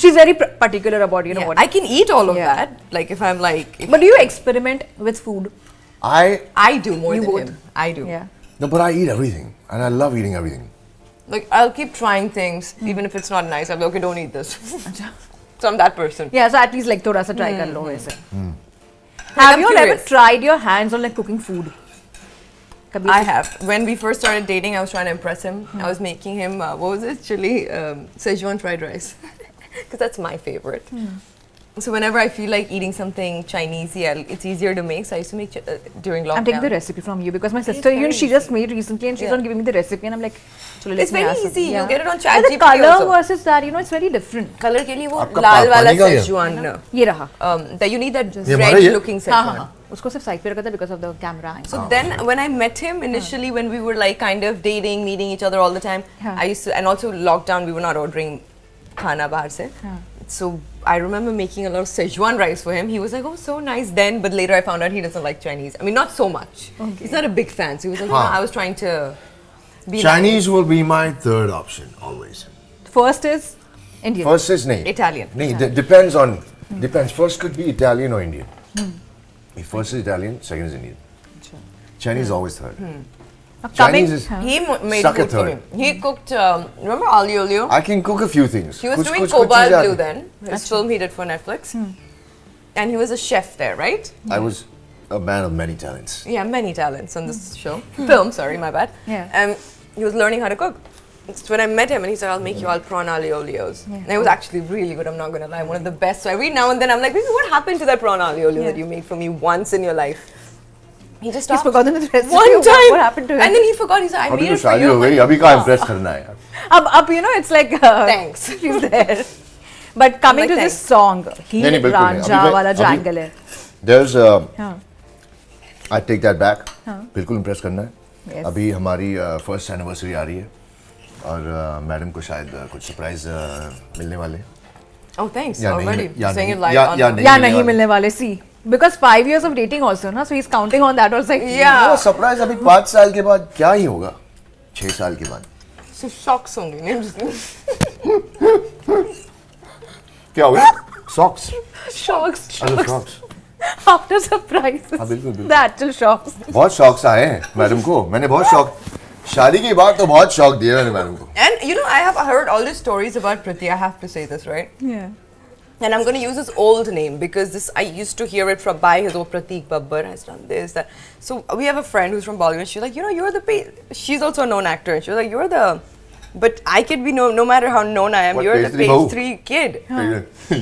She's very particular about, you know Yeah, what. I can eat all of Yeah. that. Like if I'm like, if But do you experiment with food? I do more You than both? him. I do. Yeah. No, but I eat everything, and I love eating everything. Like I'll keep trying things, even if it's not nice. I'm like, okay, don't eat this. So I'm that person. Yeah, so at least like thoda sa try kar lo वैसे. Like, Have I'm you all ever curious. tried your hands on like cooking food? कभी I have. When we first started dating, I was trying to impress him. I was making him, what was it? Chilli, Schezwan fried rice. Because that's my favorite. So whenever I feel like eating something Chinese, it's easier to make. So I used to make during lockdown. I'm taking the recipe from you because my sister, she just made recently and she's not giving me the recipe and I'm like, it's very easy. Yeah. You get it on And ChatGPT the color also. versus that, it's very different. Color के लिए वो आपका लाल वाला पानी का है? Schezwan. ये रहा. That you need that ये हमारा red ये? looking हाँ Schezwan. हाँ. उसको सिर्फ साइड पे रखा था because of the camera angle. So then when I met him initially, when we were like kind of dating, meeting each other all the time, I used to, and also lockdown, we were not ordering khaana bahar se. So I remember making a lot of Schezwan rice for him. He was like, oh, so nice then. But later I found out he doesn't like Chinese. I mean, not so much. Okay. He's not a big fan. So he was like, I was trying to be Chinese will be my third option always. First is Indian. First is nahi. Italian. Nahi, depends. First could be Italian or Indian. If first is Italian, second is Indian. Chinese is always third. Chinese is He made stuck food at for me. third. He cooked, remember alio olio? I can cook a few things. He was Kuch- doing kuch- kuch Cobalt cheez Blue aati- then, his film he did for Netflix. And he was a chef there, right? I was a man of many talents. Yeah, many talents on this show. Film, sorry, my bad. Yeah. He was learning how to cook. So when I met him and he said, I'll make you all prawn alio olios. And it was actually really good, I'm not going to lie. One of the best. So every now and then I'm like, baby, what happened to that prawn alio olio that you made for me once in your life? He just He's stopped. forgotten the recipe. One time. What happened to him? And then he forgot. He said, I अभी made तो it for शादी you. हो गई अभी कहाँ impress करना है यार. Up, it's like Thanks. she's there. But coming like, to this thanks. song, he नहीं, बिल्कुल नहीं. Ranja अभी वाला मैं- जो अभी- angle है. There's हाँ. I take that back. बिल्कुल impress करना है. Yes. अभी हमारी first anniversary आ रही है और मैडम को शायद कुछ सरप्राइज मिलने वाले. Oh, thanks. या Already. नहीं, या Saying नहीं, it live या on. या या नहीं नहीं मिलने वाले. See, because 5 years of dating also, na, so he's counting on that also. Like, Yeah. वो सरप्राइज अभी 5 साल के बाद क्या ही होगा 6 साल के बाद So shocks होंगे. नहीं, I'm just kidding. क्या होगा socks shocks. Socks After surprise. हाँ बिल्कुल बिल्कुल The actual shocks. बहुत शॉक्स आए हैं मैडम को मैंने बहुत शॉक शादी के बाद तो बहुत शॉक दिए मैंने मैडम को. And you know, I have heard all these stories about Priti. I have to say this, right? Yeah. And I'm going to use his old name because this I used to hear it from by his old Prateik Babbar has done this, that. So we have a friend who's from Bollywood. She's like, you know, you're the she's also a known actor. And she was like, you're the, but I could be no matter how known I am, What, you're the page page three 3 kid.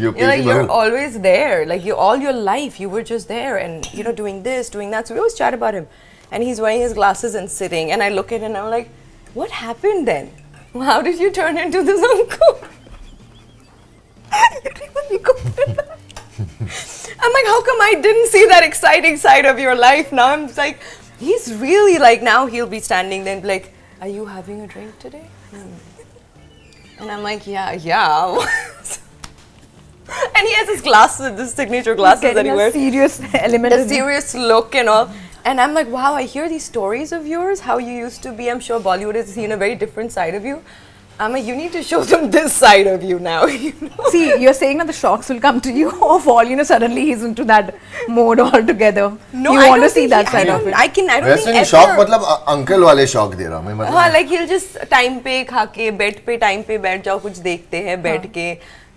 you're Like, you're always there. Like all your life, you were just there, and you know, doing this, doing that. So we always chat about him, and he's wearing his glasses and sitting. And I look at him, and I'm like, what happened then? How did you turn into this uncle? I'm like, how come I didn't see that exciting side of your life? Now I'm just like, he's really like, now he'll be standing there and be like, are you having a drink today? And I'm like, yeah. And he has his glasses, his signature glasses that he Getting a wears. serious element. The in it. serious look and all. And I'm like, wow, I hear these stories of yours, how you used to be. I'm sure Bollywood has seen a very different side of you. I'm like, you need to show them this side of you now. You know? See, you're saying that the shocks will come to you of all, suddenly he's into that mode altogether. No, you I want to don't see think that he- side I of don't, it. I don't वैसे think नहीं ever. Shock मतलब uncle वाले shock दे रहा हूँ मैं मतलब हाँ, like he'll just time पे खा के बेड पे टाइम पे बैठ जाओ कुछ देखते हैं बैठ के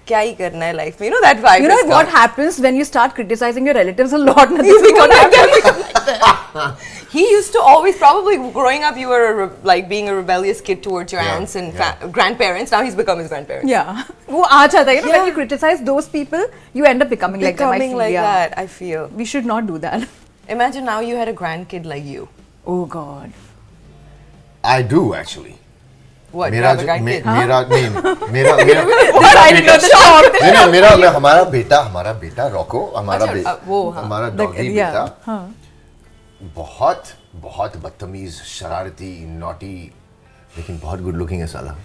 क्या ही करना है लाइफ में, you know that vibe. You know is what gone. happens when you start criticizing your relatives a lot? You become like that. He used to always, probably growing up, you were like being a rebellious kid towards your aunts and grandparents. Now he's become his grandparents. Yeah. वो आ जाता है, when you criticize those people, you end up becoming like them. I Becoming feel, like yeah. that, I feel. We should not do that. Imagine now you had a grandkid like you. Oh God. I do actually. What? मेरा you have a grandkid? मेरा नहीं मेरा I didn't know the shock. नहीं मेरा हमारा बेटा Roku अच्छा, वो, हाँ. हमारा डॉगी बेटा हाँ. बहुत बदतमीज शरारती नॉटी लेकिन बहुत गुड लुकिंग है साला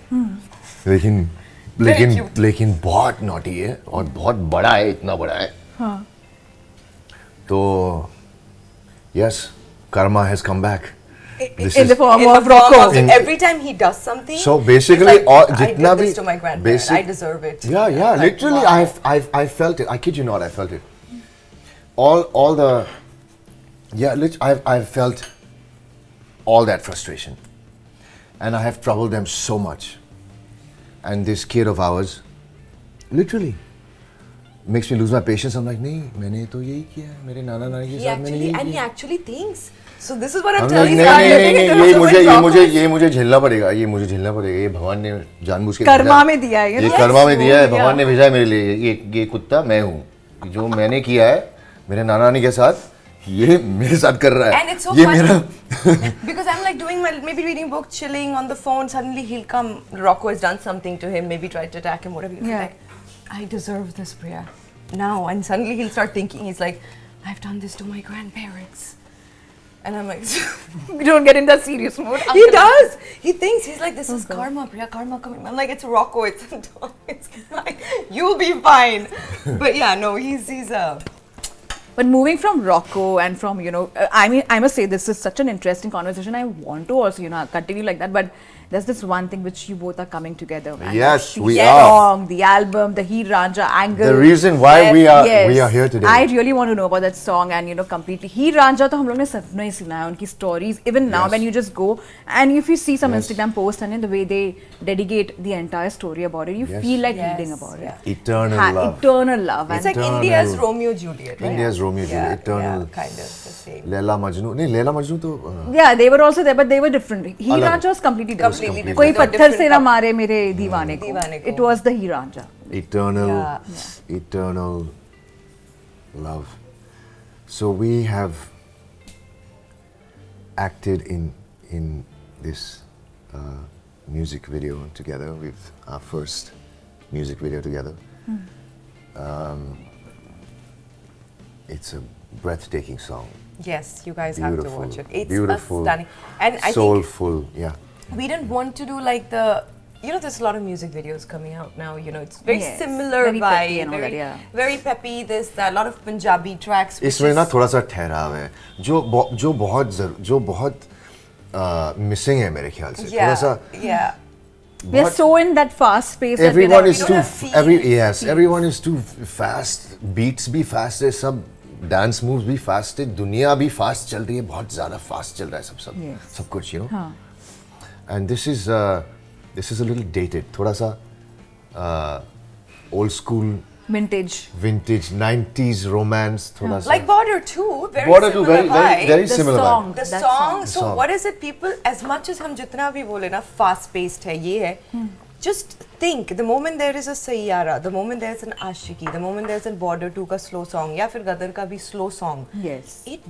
लेकिन बहुत नॉटी है और बहुत बड़ा है इतना बड़ा है हाँ. तो yes karma has come back In the form In of the form Rocco. of- so every time he does something, So basically, he's like, I जितना did भी this to my grandparents. I deserve it. Yeah, Like, literally, wow. I felt it. I kid you not, I felt it. All the, I've felt all that frustration, and I have troubled them so much. And this kid of ours, literally, makes me lose my patience. I'm like, नहीं, मैंने तो यही किया है, मेरे नाना नानी के साथ मैंने यही And he किया. actually thinks. So this is what I'm हम telling लोग, you. नहीं, ये मुझे झेलना पड़ेगा. ये भगवान ने जानबूझ के कर्मा में दिया है. ये कर्मा में दिया है. भगवान ने भेजा है मेरे लिए. ये कुत्ता मैं हूँ. जो मैंने किया है मेरे नाना नानी के साथ ये मेरे साथ कर रहा है And it's so ये funny. मेरा Because I'm like doing my, maybe reading book, chilling on the phone, suddenly he'll come, Rocco has done something to him, maybe tried to attack him, whatever. He'll be like, I deserve this, Priya. Now. And suddenly he'll start thinking, he's like, I've done this to my grandparents. And I'm like, You don't get in that serious mood. he does. He thinks, he's like, this is karma, Priya, karma coming. I'm like, it's Rocco, it's like, you'll be fine. But yeah, no, he's But moving from Rocco and from, I mean, I must say this is such an interesting conversation. I want to also, continue like that. But there's this one thing which you both are coming together. And Yes, the we song, the album, the Heer Ranjha angle. The reason why we are here today. I really want to know about that song and completely. Heer Ranjha to hum log ne sabne suna hai, unki stories. Even now when you just go and if you see some Instagram posts and the way they dedicate the entire story about it, you feel like reading about it. Eternal love. Eternal love. It's like India's Romeo Juliet, right? India's Romeo Juliet. Eternal. Yeah, kind of the same. Laila Majnu. No, Laila Majnu to. Yeah, they were also there, but they were different. Heer Ranjha was completely different. Completely कोई different. पत्थर से ना मारे मेरे दीवाने को. दीवाने को. It was the Heer Ranjha. Eternal love. So we have acted in this music video together. With our first music video together. It's a breathtaking song. Yes, you guys have to watch it. It's beautiful, stunning. And I soulful, think we didn't want to do like the, there's a lot of music videos coming out now, it's very similar very vibe, peppy and all that, yeah. Very peppy, this, that, a lot of Punjabi tracks. इसमें ना थोड़ा सा ठहराव है जो बहुत missing है मेरे ख्याल से थोड़ा सा we are so in that fast pace. Everyone is too everyone is too fast. Beats भी fast है, सब dance moves भी fast है, दुनिया भी fast चल रही है, बहुत ज़्यादा fast चल रहा है सब कुछ, And this is a little dated, थोड़ा सा old school. Vintage 90s romance, thoda sa. Like Border 2, very Border 2, similar vibe. very similar vibe. The song, so what is it, people, as much as hum jitna bhi bole na, fast paced hai, ye hai, just think, the moment there is a Sayyara, the moment there is an Aashiqi, the moment there is a Border 2 ka slow song, ya fir Gadar ka bhi slow song, it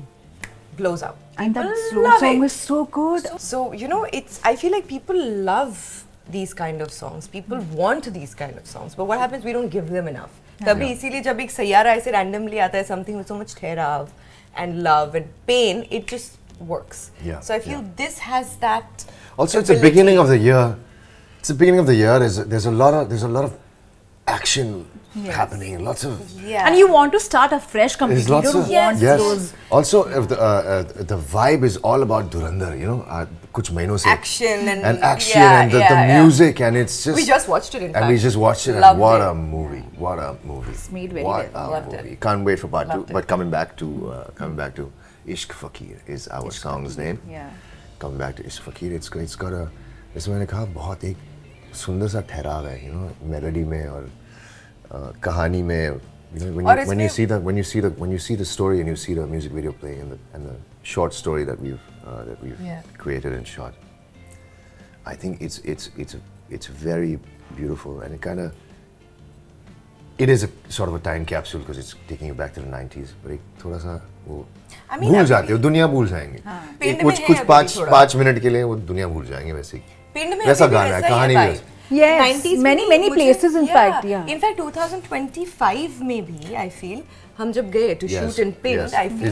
blows up. And that slow song is so good. So, I feel like people love these kind of songs. People want these kind of songs. But what happens, we don't give them enough. तभी इसीलिए जब एक सैयारा ऐसे randomly आता है, something with so much ठहराव and love and pain, it just works. So I feel this has that. Also, it's the beginning of the year. It's the beginning of the year. There's a lot of action happening. Lots of and you want to start afresh completely. You don't want those. Also, if the vibe is all about Dhurandhar, कुछ महीनों से action and the music, and it's just we just watched it in fact. And we just watched it. Loved what it. a movie! What a movie! It's made very what well. a movie! Can't wait for part 2. But coming back to Ishq Fakir is our song's name. Coming back to Ishq Fakir, it's got a. जैसे मैंने कहा बहुत एक सुंदर सा ठहराव है, melody में और कहानी में. When you see the story and you see the music video playing and the short story that we've created and shot, I think it's very beautiful, and it is a sort of a time capsule because it's taking you back to the 90s. But थोड़ा सा वो भूल जाते हो, दुनिया भूल जाएंगे. कुछ 5 मिनट के लिए वो दुनिया भूल जाएंगे वैसे ही. वैसा गाना है, कहानी भी. Yes, 90s many places in fact. In fact, 2025 maybe, I feel, हम जब गए to shoot in Pind, I feel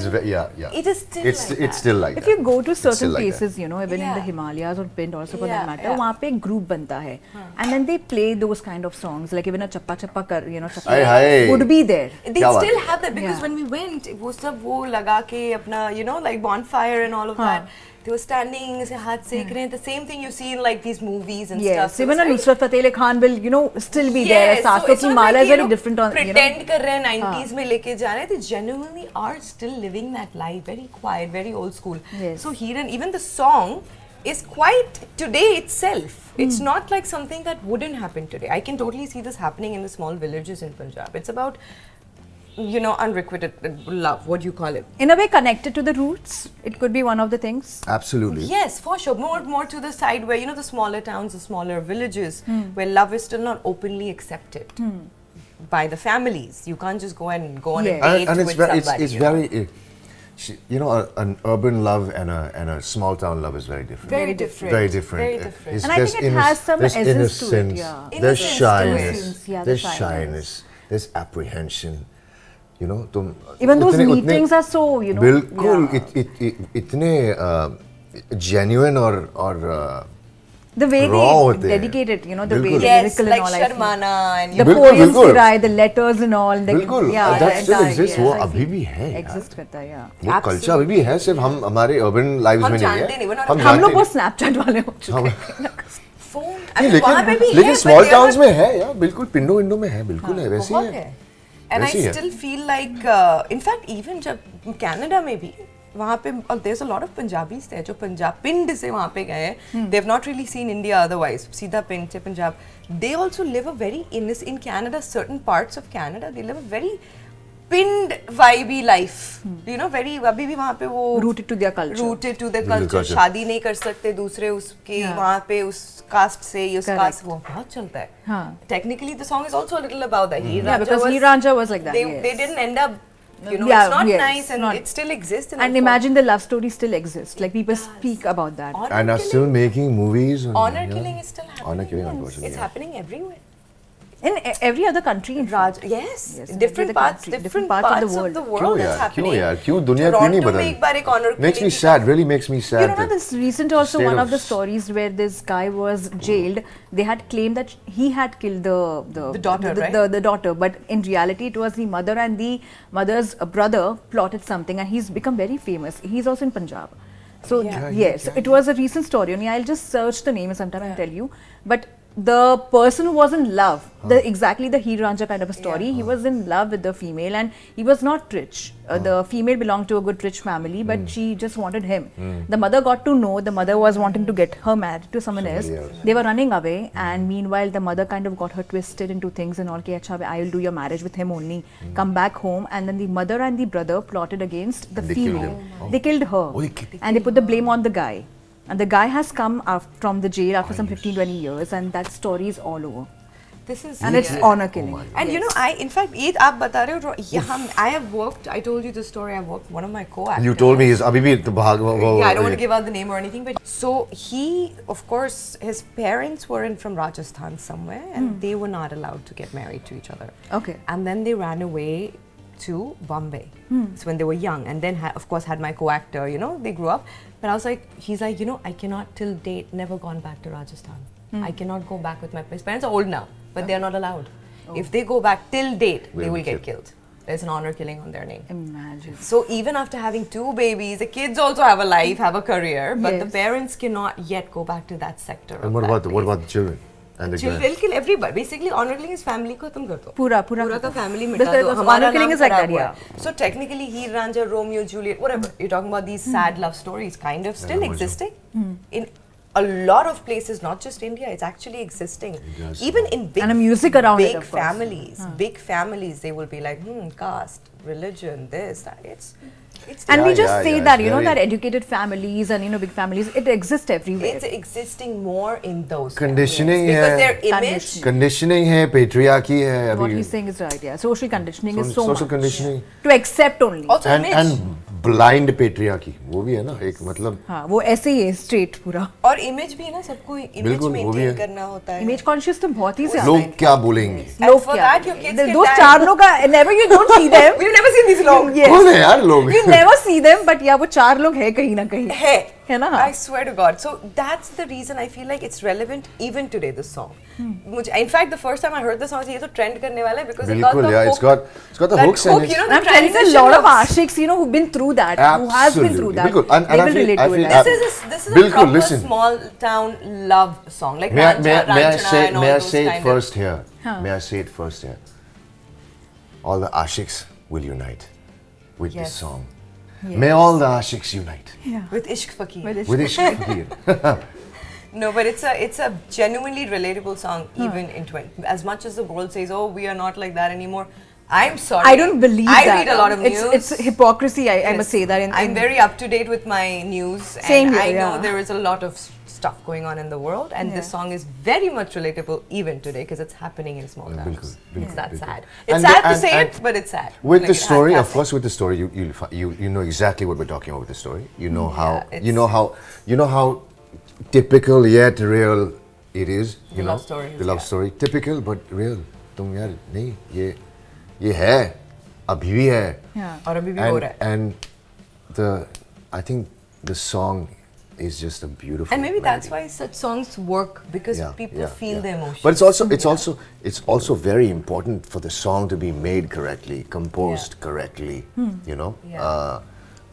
it is still it's still like that. If you go to certain places, even in the Himalayas or Pind also for that matter, वहाँ पे एक group बनता है, and then they play those kind of songs, like even a chappa chappa kar, chappa would be there. They still have that because when we went, वो सब वो लगा के अपना like bonfire and all of that. They were standing, ऐसे हाथ सेक रहे हैं. The same thing you see in like these movies and stuff. So even Nusrat Fateh Ali Khan will, still be there. Saason ki Mala is very different on. Pretend कर रहे हैं 90s में लेके जा रहे हैं. They genuinely are still living that life, very quiet, very old school. So here and even the song is quite today itself. It's not like something that wouldn't happen today. I can totally see this happening in the small villages in Punjab. It's about unrequited love, what do you call it? In a way connected to the roots, it could be one of the things. Absolutely. Yes, for sure. More to the side where, the smaller towns, the smaller villages, where love is still not openly accepted. by the families. You can't just go and go on a Yes. date And with somebody. it's very, an urban love and a small town love is very different. Very different. Very different. Very different. It's- And I there's think it has some there's essence to it, innocence, yeah. there's Innocence to shyness, it. Yeah, the there's shyness. shyness, there's apprehension. You know, Even those utne- meetings are so, you know. बिल्कुल yeah. इतने genuine और The way raw होते they हैं. dedicate it, you know, the way बिल्कुल. they Yes, lyrical like and all. I feel. Sharmana and The बिल्कुल, poems बिल्कुल. they write, the letters and all. The, बिल्कुल, yeah, that the still entire- exists. yes, वो I अभी feel भी है यार. exist करता है, yeah. वो कल्चर अभी भी है, सिर्फ हम हमारे urban lives हम में नहीं जानते नहीं, है. we're not- हम हम जानते लोग बहुत नहीं. स्नैपचैट वाले हो चुके हैं. phone. I नहीं, mean, वहाँ पे भी लेकिन है, small but they are towns not- में है यार, बिल्कुल पिंडो विंडो में है, बिल्कुल है, वैसे बहुत ही है. है. And I वैसे ही है. still feel like, in fact, even जब Canada में भी वहाँ पे there's a lot of Punjabis there जो पंजाब पिंड से वहाँ पे गए हैं. They've not really seen India otherwise. सीधा पिंड से Punjab. They also live a very in Canada, certain parts of Canada, they live a very pinned vibey life. You know, very अभी भी वहाँ पे वो Rooted to their culture. Rooted to their Their culture. culture. शादी नहीं कर सकते दूसरे उसके Yeah. वहाँ पे उस कास्ट से उस Correct. कास्ट वो बहुत चलता है. हाँ. Technically, the song is also a little about that. Yeah, because Hiranja was like that. They yes. didn't end up. You know, Yeah, it's not yes, nice, and not- it still exists. And imagine the love story still exists. Like people speak about that. honor And are still killing, making movies. and- honor yeah. killing is still happening. Honor killing, unfortunately. It's yeah. happening everywhere. In every other country in Raj, fact. yes, Yes, in different every other parts, country, different different parts parts of the world. क्यों that's यार, happening. क्यों यार, क्यों दुनिया क्यों नहीं Toronto बदल? में एक बार एक honor Makes me killing sad, really makes me sad. You know, that this recent also state one of of the stories where this guy was jailed. They had claimed that he had killed the daughter, right? the daughter, but in reality it was the mother, and the mother's brother plotted something, and he's become very famous. He's also in Punjab. So Yeah. yes, it was a recent story. Only I'll just search the name sometime and tell you. But the person who was in love, exactly the Heer Ranja kind of a story, Yeah. he was in love with the female and he was not rich. The female belonged to a good rich family, but she just wanted him. The mother got to know, the mother was wanting to get her married to someone else. Somebody else. They were running away, and meanwhile the mother kind of got her twisted into things and all, ki, "Acha, I will do your marriage with him only, come back home." And then the mother and the brother plotted against the And they killed female. him. They killed her. Oh, they killed- And they put the blame on the guy. And the guy has come from the jail after some 15-20 years, and that story is all over. This is And it's honor killing. And you know, in fact, ये आप बता रहे हो, I have worked. I told you the story. I worked one of my co-actors. You told me he's अभी भी तो भाग Yeah, I don't want to give out the name or anything, but so he, of course, his parents were from Rajasthan somewhere, and they were not allowed to get married to each other. Okay. And then they ran away to Bombay. So when they were young, and then of course had my co-actor. You know, they grew up. But I was like, he's like, you know, I cannot till date never gone back to Rajasthan. I cannot go back with my parents. Parents are old now, but they are not allowed. If they go back till date, they will get killed. There's an honor killing on their name. Imagine. So even after having 2 babies, the kids also have a life, have a career, but the Yes. parents cannot yet go back to that sector. And what about the children and the Children will kill everybody. Basically, honor killing is family ko tum kar do. Pura का family मिटा दो. Because हमारा honor killing नाम is like खराब that, हुआ yeah. है. So technically, Heer Ranja, Romeo, Juliet, whatever. You're talking about these sad love stories, kind of still existing in a lot of places, not just India. It's actually existing. does. Even in big, And a music around it, big of course. families, big families, they will be like, caste, religion, this, that. It's And we Yeah, just yeah, say yeah, that, it's you know, very- that educated families and, you know, big families, it exists everywhere. It's existing more in those Conditioning families, because है. their image. Conditioning. conditioning है, patriarchy है What अभी. he's saying is right, yeah. Social conditioning is so social much. conditioning To accept only. Also and image. blind patriarchy वो भी है ना एक मतलब हाँ, वो ऐसे ही है straight पूरा. और इमेज भी है ना, सबको इमेज बिल्कुल, वो भी मेंटेन है। करना होता है. Image conscious तो बहुत ही ज्यादा लोग है. क्या बोलेंगे लोग for क्या that, your kids can those die. चार लोग का never you don't see them. We've never seen these long. Yes. कौन है यार लोग You never see them, but yeah, वो चार लोग है कहीं ना कहीं. है ना? I swear to God. So that's the reason I feel like it's relevant even today. This song. In fact, the first time I heard the song, ये तो trend करने वाला है because it got बिल्कुल the yeah hook. it's got the That hooks and hook, it's you know, And I'm the telling you, a transition lot of hooks. aashiqs, you know, who've been through that, who has been through that, Absolutely. And they I will feel- relate I to feel- it. This is a Bilkul, proper listen. small town love song, like may I Ranchana and all may I those say it kind first here Huh. may I say it first here all the aashiqs will unite with this Yes. song may all the aashiqs unite Yeah. with Ishq Fakir. with Ishq Fakir. No, but it's a genuinely relatable song, even in 20. As much as the world says, "Oh, we are not like that anymore," I'm sorry. I don't believe that. I read a lot of news. It's hypocrisy, I must say that. I'm very up to date with my news. Same and here, I know yeah. there is a lot of stuff going on in the world, and this song is very much relatable even today because it's happening in small towns. It's that sad. It's sad to say it, but it's sad. With the story, of course, with the story, you know exactly what we're talking about with the story. You know how you know how typical yet real it is. You know love story. The love story, typical but real. तुम यार नहीं ये है अभी भी है. और अभी भी हो रहा है. And I think the song is just a beautiful. And maybe that's melody. why such songs work because people feel the emotions. But it's also very important for the song to be made correctly, composed correctly. You know.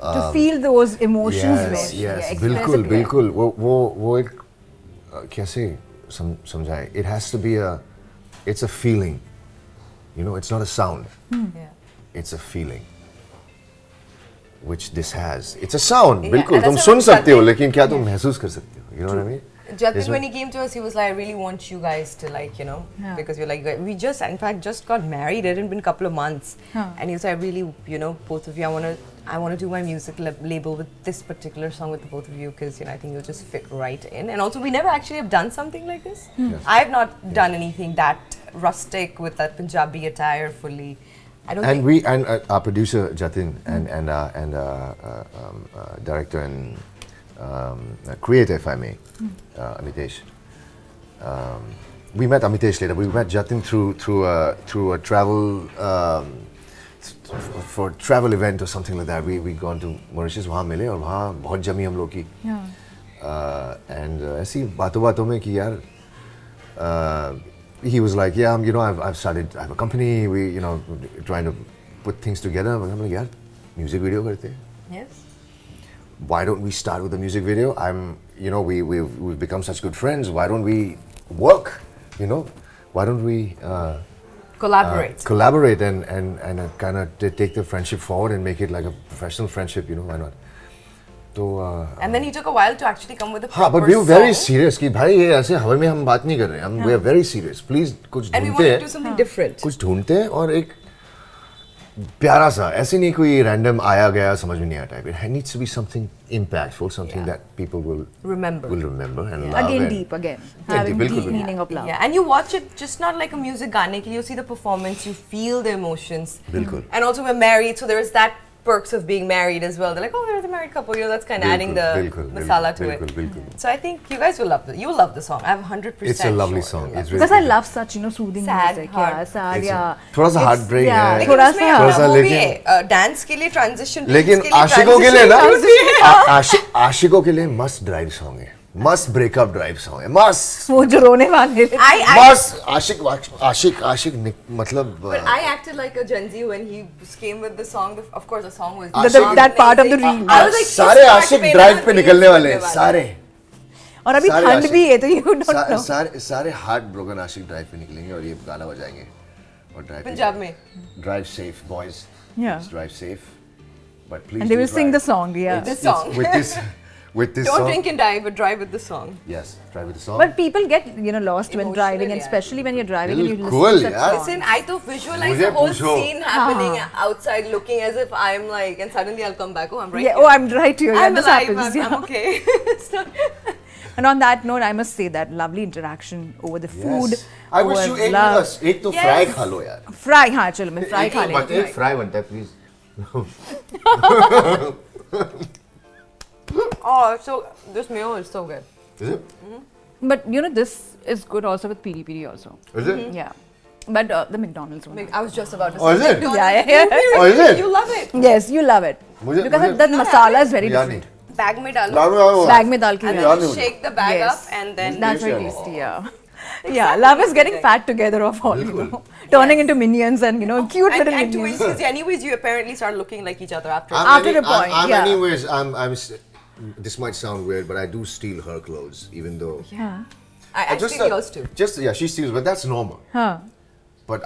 To feel those emotions. Yes, बिल्कुल वो एक कैसे समझाएं? It has to be it's a feeling. You know, it's not a sound. It's a feeling. Which this has. It's a sound. बिल्कुल तुम सुन सकते हो लेकिन क्या तुम महसूस कर सकते हो? You know what I mean? Jatin, when he came to us, he was like, I really want you guys to like, you know, because we're like, we just, in fact, just got married. It hadn't been a couple of months. And he was like, I really, you know, both of you, I want to do my music label with this particular song with the both of you because, you know, I think you'll just fit right in. And also, we never actually have done something like this. Yes. I have not done anything that rustic with that Punjabi attire fully. I don't think. And our producer, Jatin, and director and creator, if I may, Amitesh. We met Amitesh later. We met Jatin through a travel for a travel event or something like that. We gone to Mauritius. वहाँ मिले और वहाँ बहुत जमी हम लोग की. And ऐसी बातों में कि यार he was like, yeah, you know, I have a company. We, you know, trying to put things together. I'm like, यार music video करते हैं. Yes. Why don't we start with a music video? You know, we've become such good friends. Why don't we work? You know, why don't we collaborate and kind of take the friendship forward and make it like a professional friendship? You know, why not? So, and then he took a while to actually come with a proper but we were very song. serious कि भाई ये ऐसे हवा में हम बात नहीं कर रहे हैं. We are very serious. Please कुछ And we ढूंढते wanted हैं. to do something different. कुछ ढूंढते हैं और एक प्यारा सा ऐसे नहीं कोई random आया गया समझ में नहीं आता. It needs to be something impactful, something that people will remember and love. Again, deep again. Having deep meaning of love. Yeah, and you watch it just not like a music gaane ki, you see the performance, you feel the emotions. बिल्कुल. And also we're married, so there is that perks of being married as well. They're like, oh, there's a married couple, you know, that's kind of adding the masala to it. So I think you guys will love it. You will love the song. I'm 100% It's a lovely sure song. It's really Because I love such, you know, soothing sad, music. hard. Sad, yeah. थोड़ा सा heartbreak है. लेकिन उसमें थोड़ा सा वो भी लेकिन है dance के लिए transition लेकिन आशिकों के लिए ना आशिकों के लिए must drive song है. Must break up drive song है. Must. वो जो रोने वाले. Must आशिक मतलब. But I acted like a Gen Z when he came with the song. Of course, the song was that part of the reel. I was like, सारे आशिक drive पे निकलने वाले हैं. सारे. और अभी ठंड भी है तो you don't know. सारे heart broken आशिक drive पे निकलेंगे और ये गाना बजाएंगे और drive. पंजाब में. Drive safe, boys. Yeah. Just drive safe. But please. And they will sing the song, yeah. This song. With this Don't song. drink and drive, but drive with the song. Yes, drive with the song. But people get, you know, lost when driving, and especially when you're driving and you listen Cool, to that yeah. song. Listen, I to visualize the whole scene happening outside, looking as if I'm like, and suddenly I'll come back. Oh, I'm right here. Oh, I'm right here. I'm this alive. happens. I'm okay. And on that note, I must say that lovely interaction over the food. Yes. I wish you ate with us. एक तो fry खा लो यार. Fry, हाँ चलो मैं fry खा लेती हूँ. एक fry बनता है please. Oh, so this meal is so good. Is it? But you know, this is good also with piri piri also. Is it? Yeah. But the McDonald's one. I was just about to say. Oh, is it? Yeah. Oh, is it? You love it. Yes, you love it. Because that masala is very different. Bag mein dalo. Bag mein dal ke And liya. then shake the bag up and then. That's very tasty, yeah. Yeah, love is getting fat together of all, you know. Turning into minions and, you know, cute little and minions. twins, anyways, you apparently start looking like each other after a point, yeah. Anyways, this might sound weird, but I do steal her clothes, even though. Yeah. I steal yours too. Yeah, she steals, but that's normal. Huh. But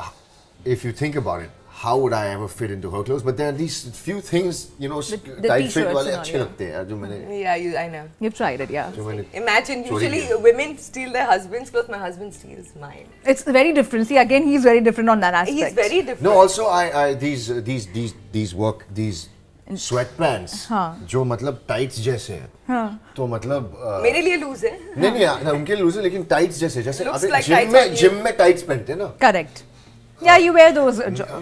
if you think about it, how would I ever fit into her clothes? But there are these few things, you know, the tight fit t-shirts वाले and all, अच्छे yeah. लगते हैं यार जो मैंने Yeah, I know. You've tried it, yeah. जो मैंने Imagine, चोरी usually किया। women steal their husband's clothes, my husband steals mine. It's very different. See, again, he's very different on that aspect. He's very different. No, also these sweatpants जो मतलब tights जैसे हैं तो मतलब मेरे लिए लूज है. नहीं उनके लिए लूज है लेकिन tights जैसे Looks अभी like tights on you. Gym में tights पहनते हैं ना Correct. Yeah, you wear those.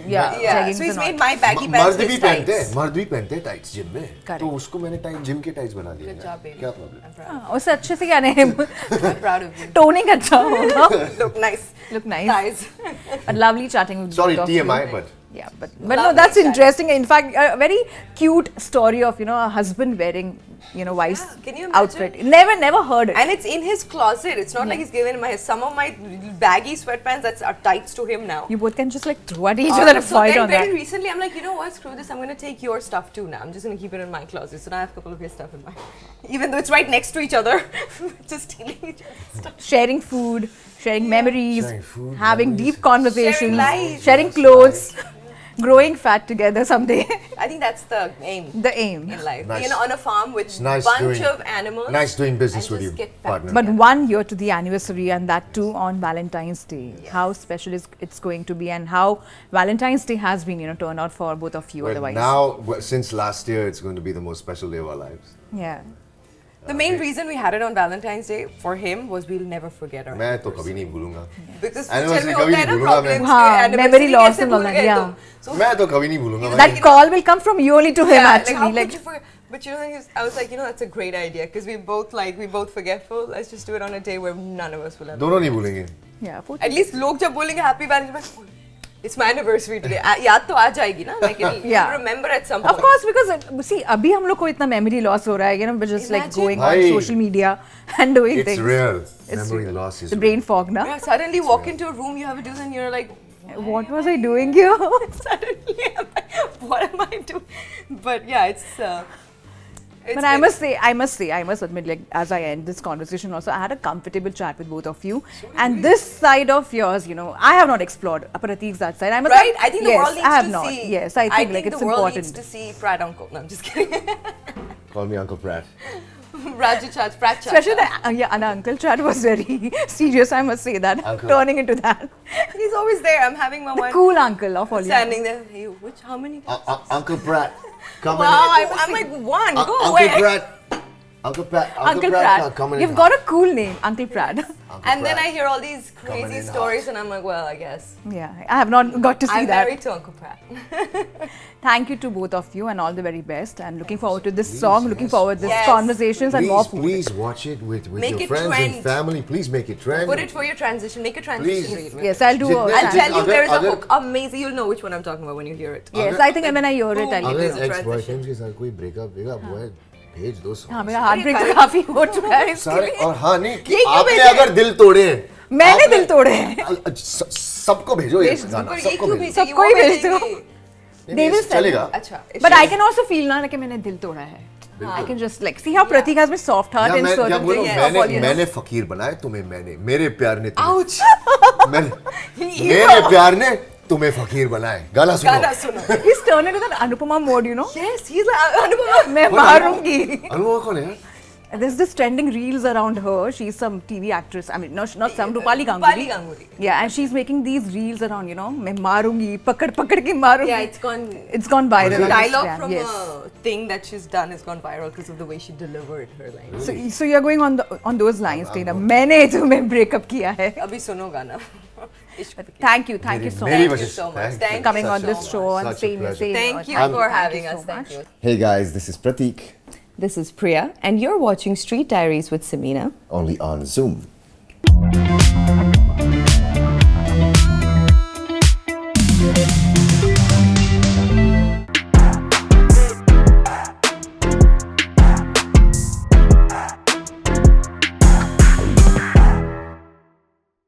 Yeah, jeggings so he's and all. made my baggy pants his tights. मर्द भी पहनते हैं tights जिम में Correct. तो उसको मैंने टाइट जिम के टाइट्स बना दिए Good job, baby. क्या प्रॉब्लम I'm proud. उससे अच्छे से क्या नहीं I'm proud of you. Toning अच्छा होगा. Look nice. Look nice. Thighs. But lovely chatting with Sorry, both of you. TMI, but Yeah, but no, Lovely that's chatting. interesting. In fact, a very cute story of, you know, a husband wearing, you know, wife's Yeah, can you imagine? outfit. Never heard it. And it's in his closet. It's not like he's given some of my baggy sweatpants that are tights to him now. You both can just like throw at each other and So fight then on very that. recently I'm like, you know what, screw this, I'm going to take your stuff too now. I'm just going to keep it in my closet. So now I have a couple of your stuff in mine. Even though it's right next to each other. Just stealing each other's stuff. Sharing food, sharing memories, Sharing food, having memories. deep conversations, Sharing life. sharing clothes, growing fat together someday. I think that's the aim The aim. in life. Nice. Being on a farm with a nice bunch doing- of animals. Nice doing business and with just you, get fat. partner. But 1 year to the anniversary, and that too on Valentine's Day. Yes. How special is it's going to be, and how Valentine's Day has been, you know, turned out for both of you. Well, otherwise, now, since last year, it's going to be the most special day of our lives. yeah. The main reason we had it on Valentine's Day for him was we'll never forget our मैं तो कभी नहीं भूलूंगा because Anniversary चल कभी होता है नहीं ना भूलूंगा मैं। problems हाँ, के anniversary memory loss कैसे and भूल all that, गए yeah. तुम? So मैं तो कभी नहीं भूलूंगा That call will come from you only to him, yeah, actually. how Like, could you forget? But you know, I was like, you know, that's a great idea because we both forgetful. Let's just do it on a day where none of us will ever. दोनों नहीं भूलेंगे yeah. At least लोग जब बोलेंगे happy Valentine's Day, it's my anniversary today. याद तो आ जाएगी ना, like it'll Yeah. remember at some point. Of course, because see, अभी हम लोग को इतना memory loss हो रहा है, you know, we're just like Imagine. going on Bhai. social media and doing It's things. real. It's Memory real. loss is The brain fog, na? Yeah, suddenly walk into a room, you have a do, and you're like, What was I doing here? suddenly, what am I doing? But yeah, it's But I must admit, like as I end this conversation, also I had a comfortable chat with both of you, and this side of yours, you know, I have not explored Prateik's that side. I must right. I think the yes, world needs I have to not. see. Yes, I think like it's the world important. needs to see Pratt Uncle. No, I'm just kidding. Call me Uncle Pratt. Raja Chat, Pratt Chat. Especially the and Uncle chat was very serious. I must say that, Uncle. turning into that. He's always there. I'm having my The one cool uncle of all you. standing there. Hey, how many? Uncle Pratt. Come Wow, in. I'm like one. Go Uncle away. Pratt. Uncle Pratt. Uncle Pratt. Pratt. Come in. You've got a cool name, Uncle Pratt. And then I hear all these Coming crazy in stories, and I'm like, well, I guess Yeah, I have not got to see I'm that. married to Uncle Pratt. Thank you to both of you and all the very best. And looking forward to this song. Looking yes. forward to this Yes. conversations and more food. Please watch it with Make your it friends trend. and family. Please make it trend. Put it for your transition. Make a transition Please. reel. Yes, I'll do. Jitne- I'll tell you Agar- there is a agar- hook. Amazing. You'll know which one I'm talking about when you hear it. Yes, I think when I hear it, I'll Agar- do अगर it. ex boyfriends के साथ कोई breakup हुआ है भेज दो हाँ, songs. मेरा हार्ट ब्रेक तो काफी हो चुका है इसके सारे लिए। और हाँ नहीं कि ये क्यों आपने भेजे? अगर दिल तोड़े हैं, मैंने आपने- दिल तोड़े हैं। सबको भेजो ये गाना पर ये सबको क्यों भेजो भेजेगी? सबको वो ही भेज दो। भेजेगी। They will sell चलेगा it. अच्छा. But I can also feel ना कि मैंने दिल तोड़ा है. I can just like see how Prateik has my soft heart या in मैं क्या certain बोलूं things. मैंने फकीर बनाया तुम्हें मेरे प्यार ने तुम्हें Ouch. मेरे प्यार ने तुम्हें फकीर बनाए गाना गाना सुनो सुनो. He's turned into that Anupama mode, you know. Yes, he's like Anupama. मैं मारूंगी. अनुपमा कौन है यार There's this trending reels around her. She's some TV actress. I mean, not some Rupali Rupali Ganguly. Ganguly. Yeah, and she's making these reels around, you know, मैं मारूंगी, पकड़ पकड़ के मारूंगी. Yeah, it's gone. It's gone viral. The on dialogue Instagram, from yes. a thing that she's done has gone viral because of the way she delivered her line. So you're going on those lines, Tina. मैंने तुम्हें breakup किया है. अभी सुनो गाना. Thank you so मेरी much वजह you so से much. thank Thank you. you coming so on this much. show and Such a saying pleasure. Thank you I'm- for having you us. so Thank much. you. Hey guys, this is Prateik This is Priya, and you're watching Street Diaries with Samina. only on Zoom.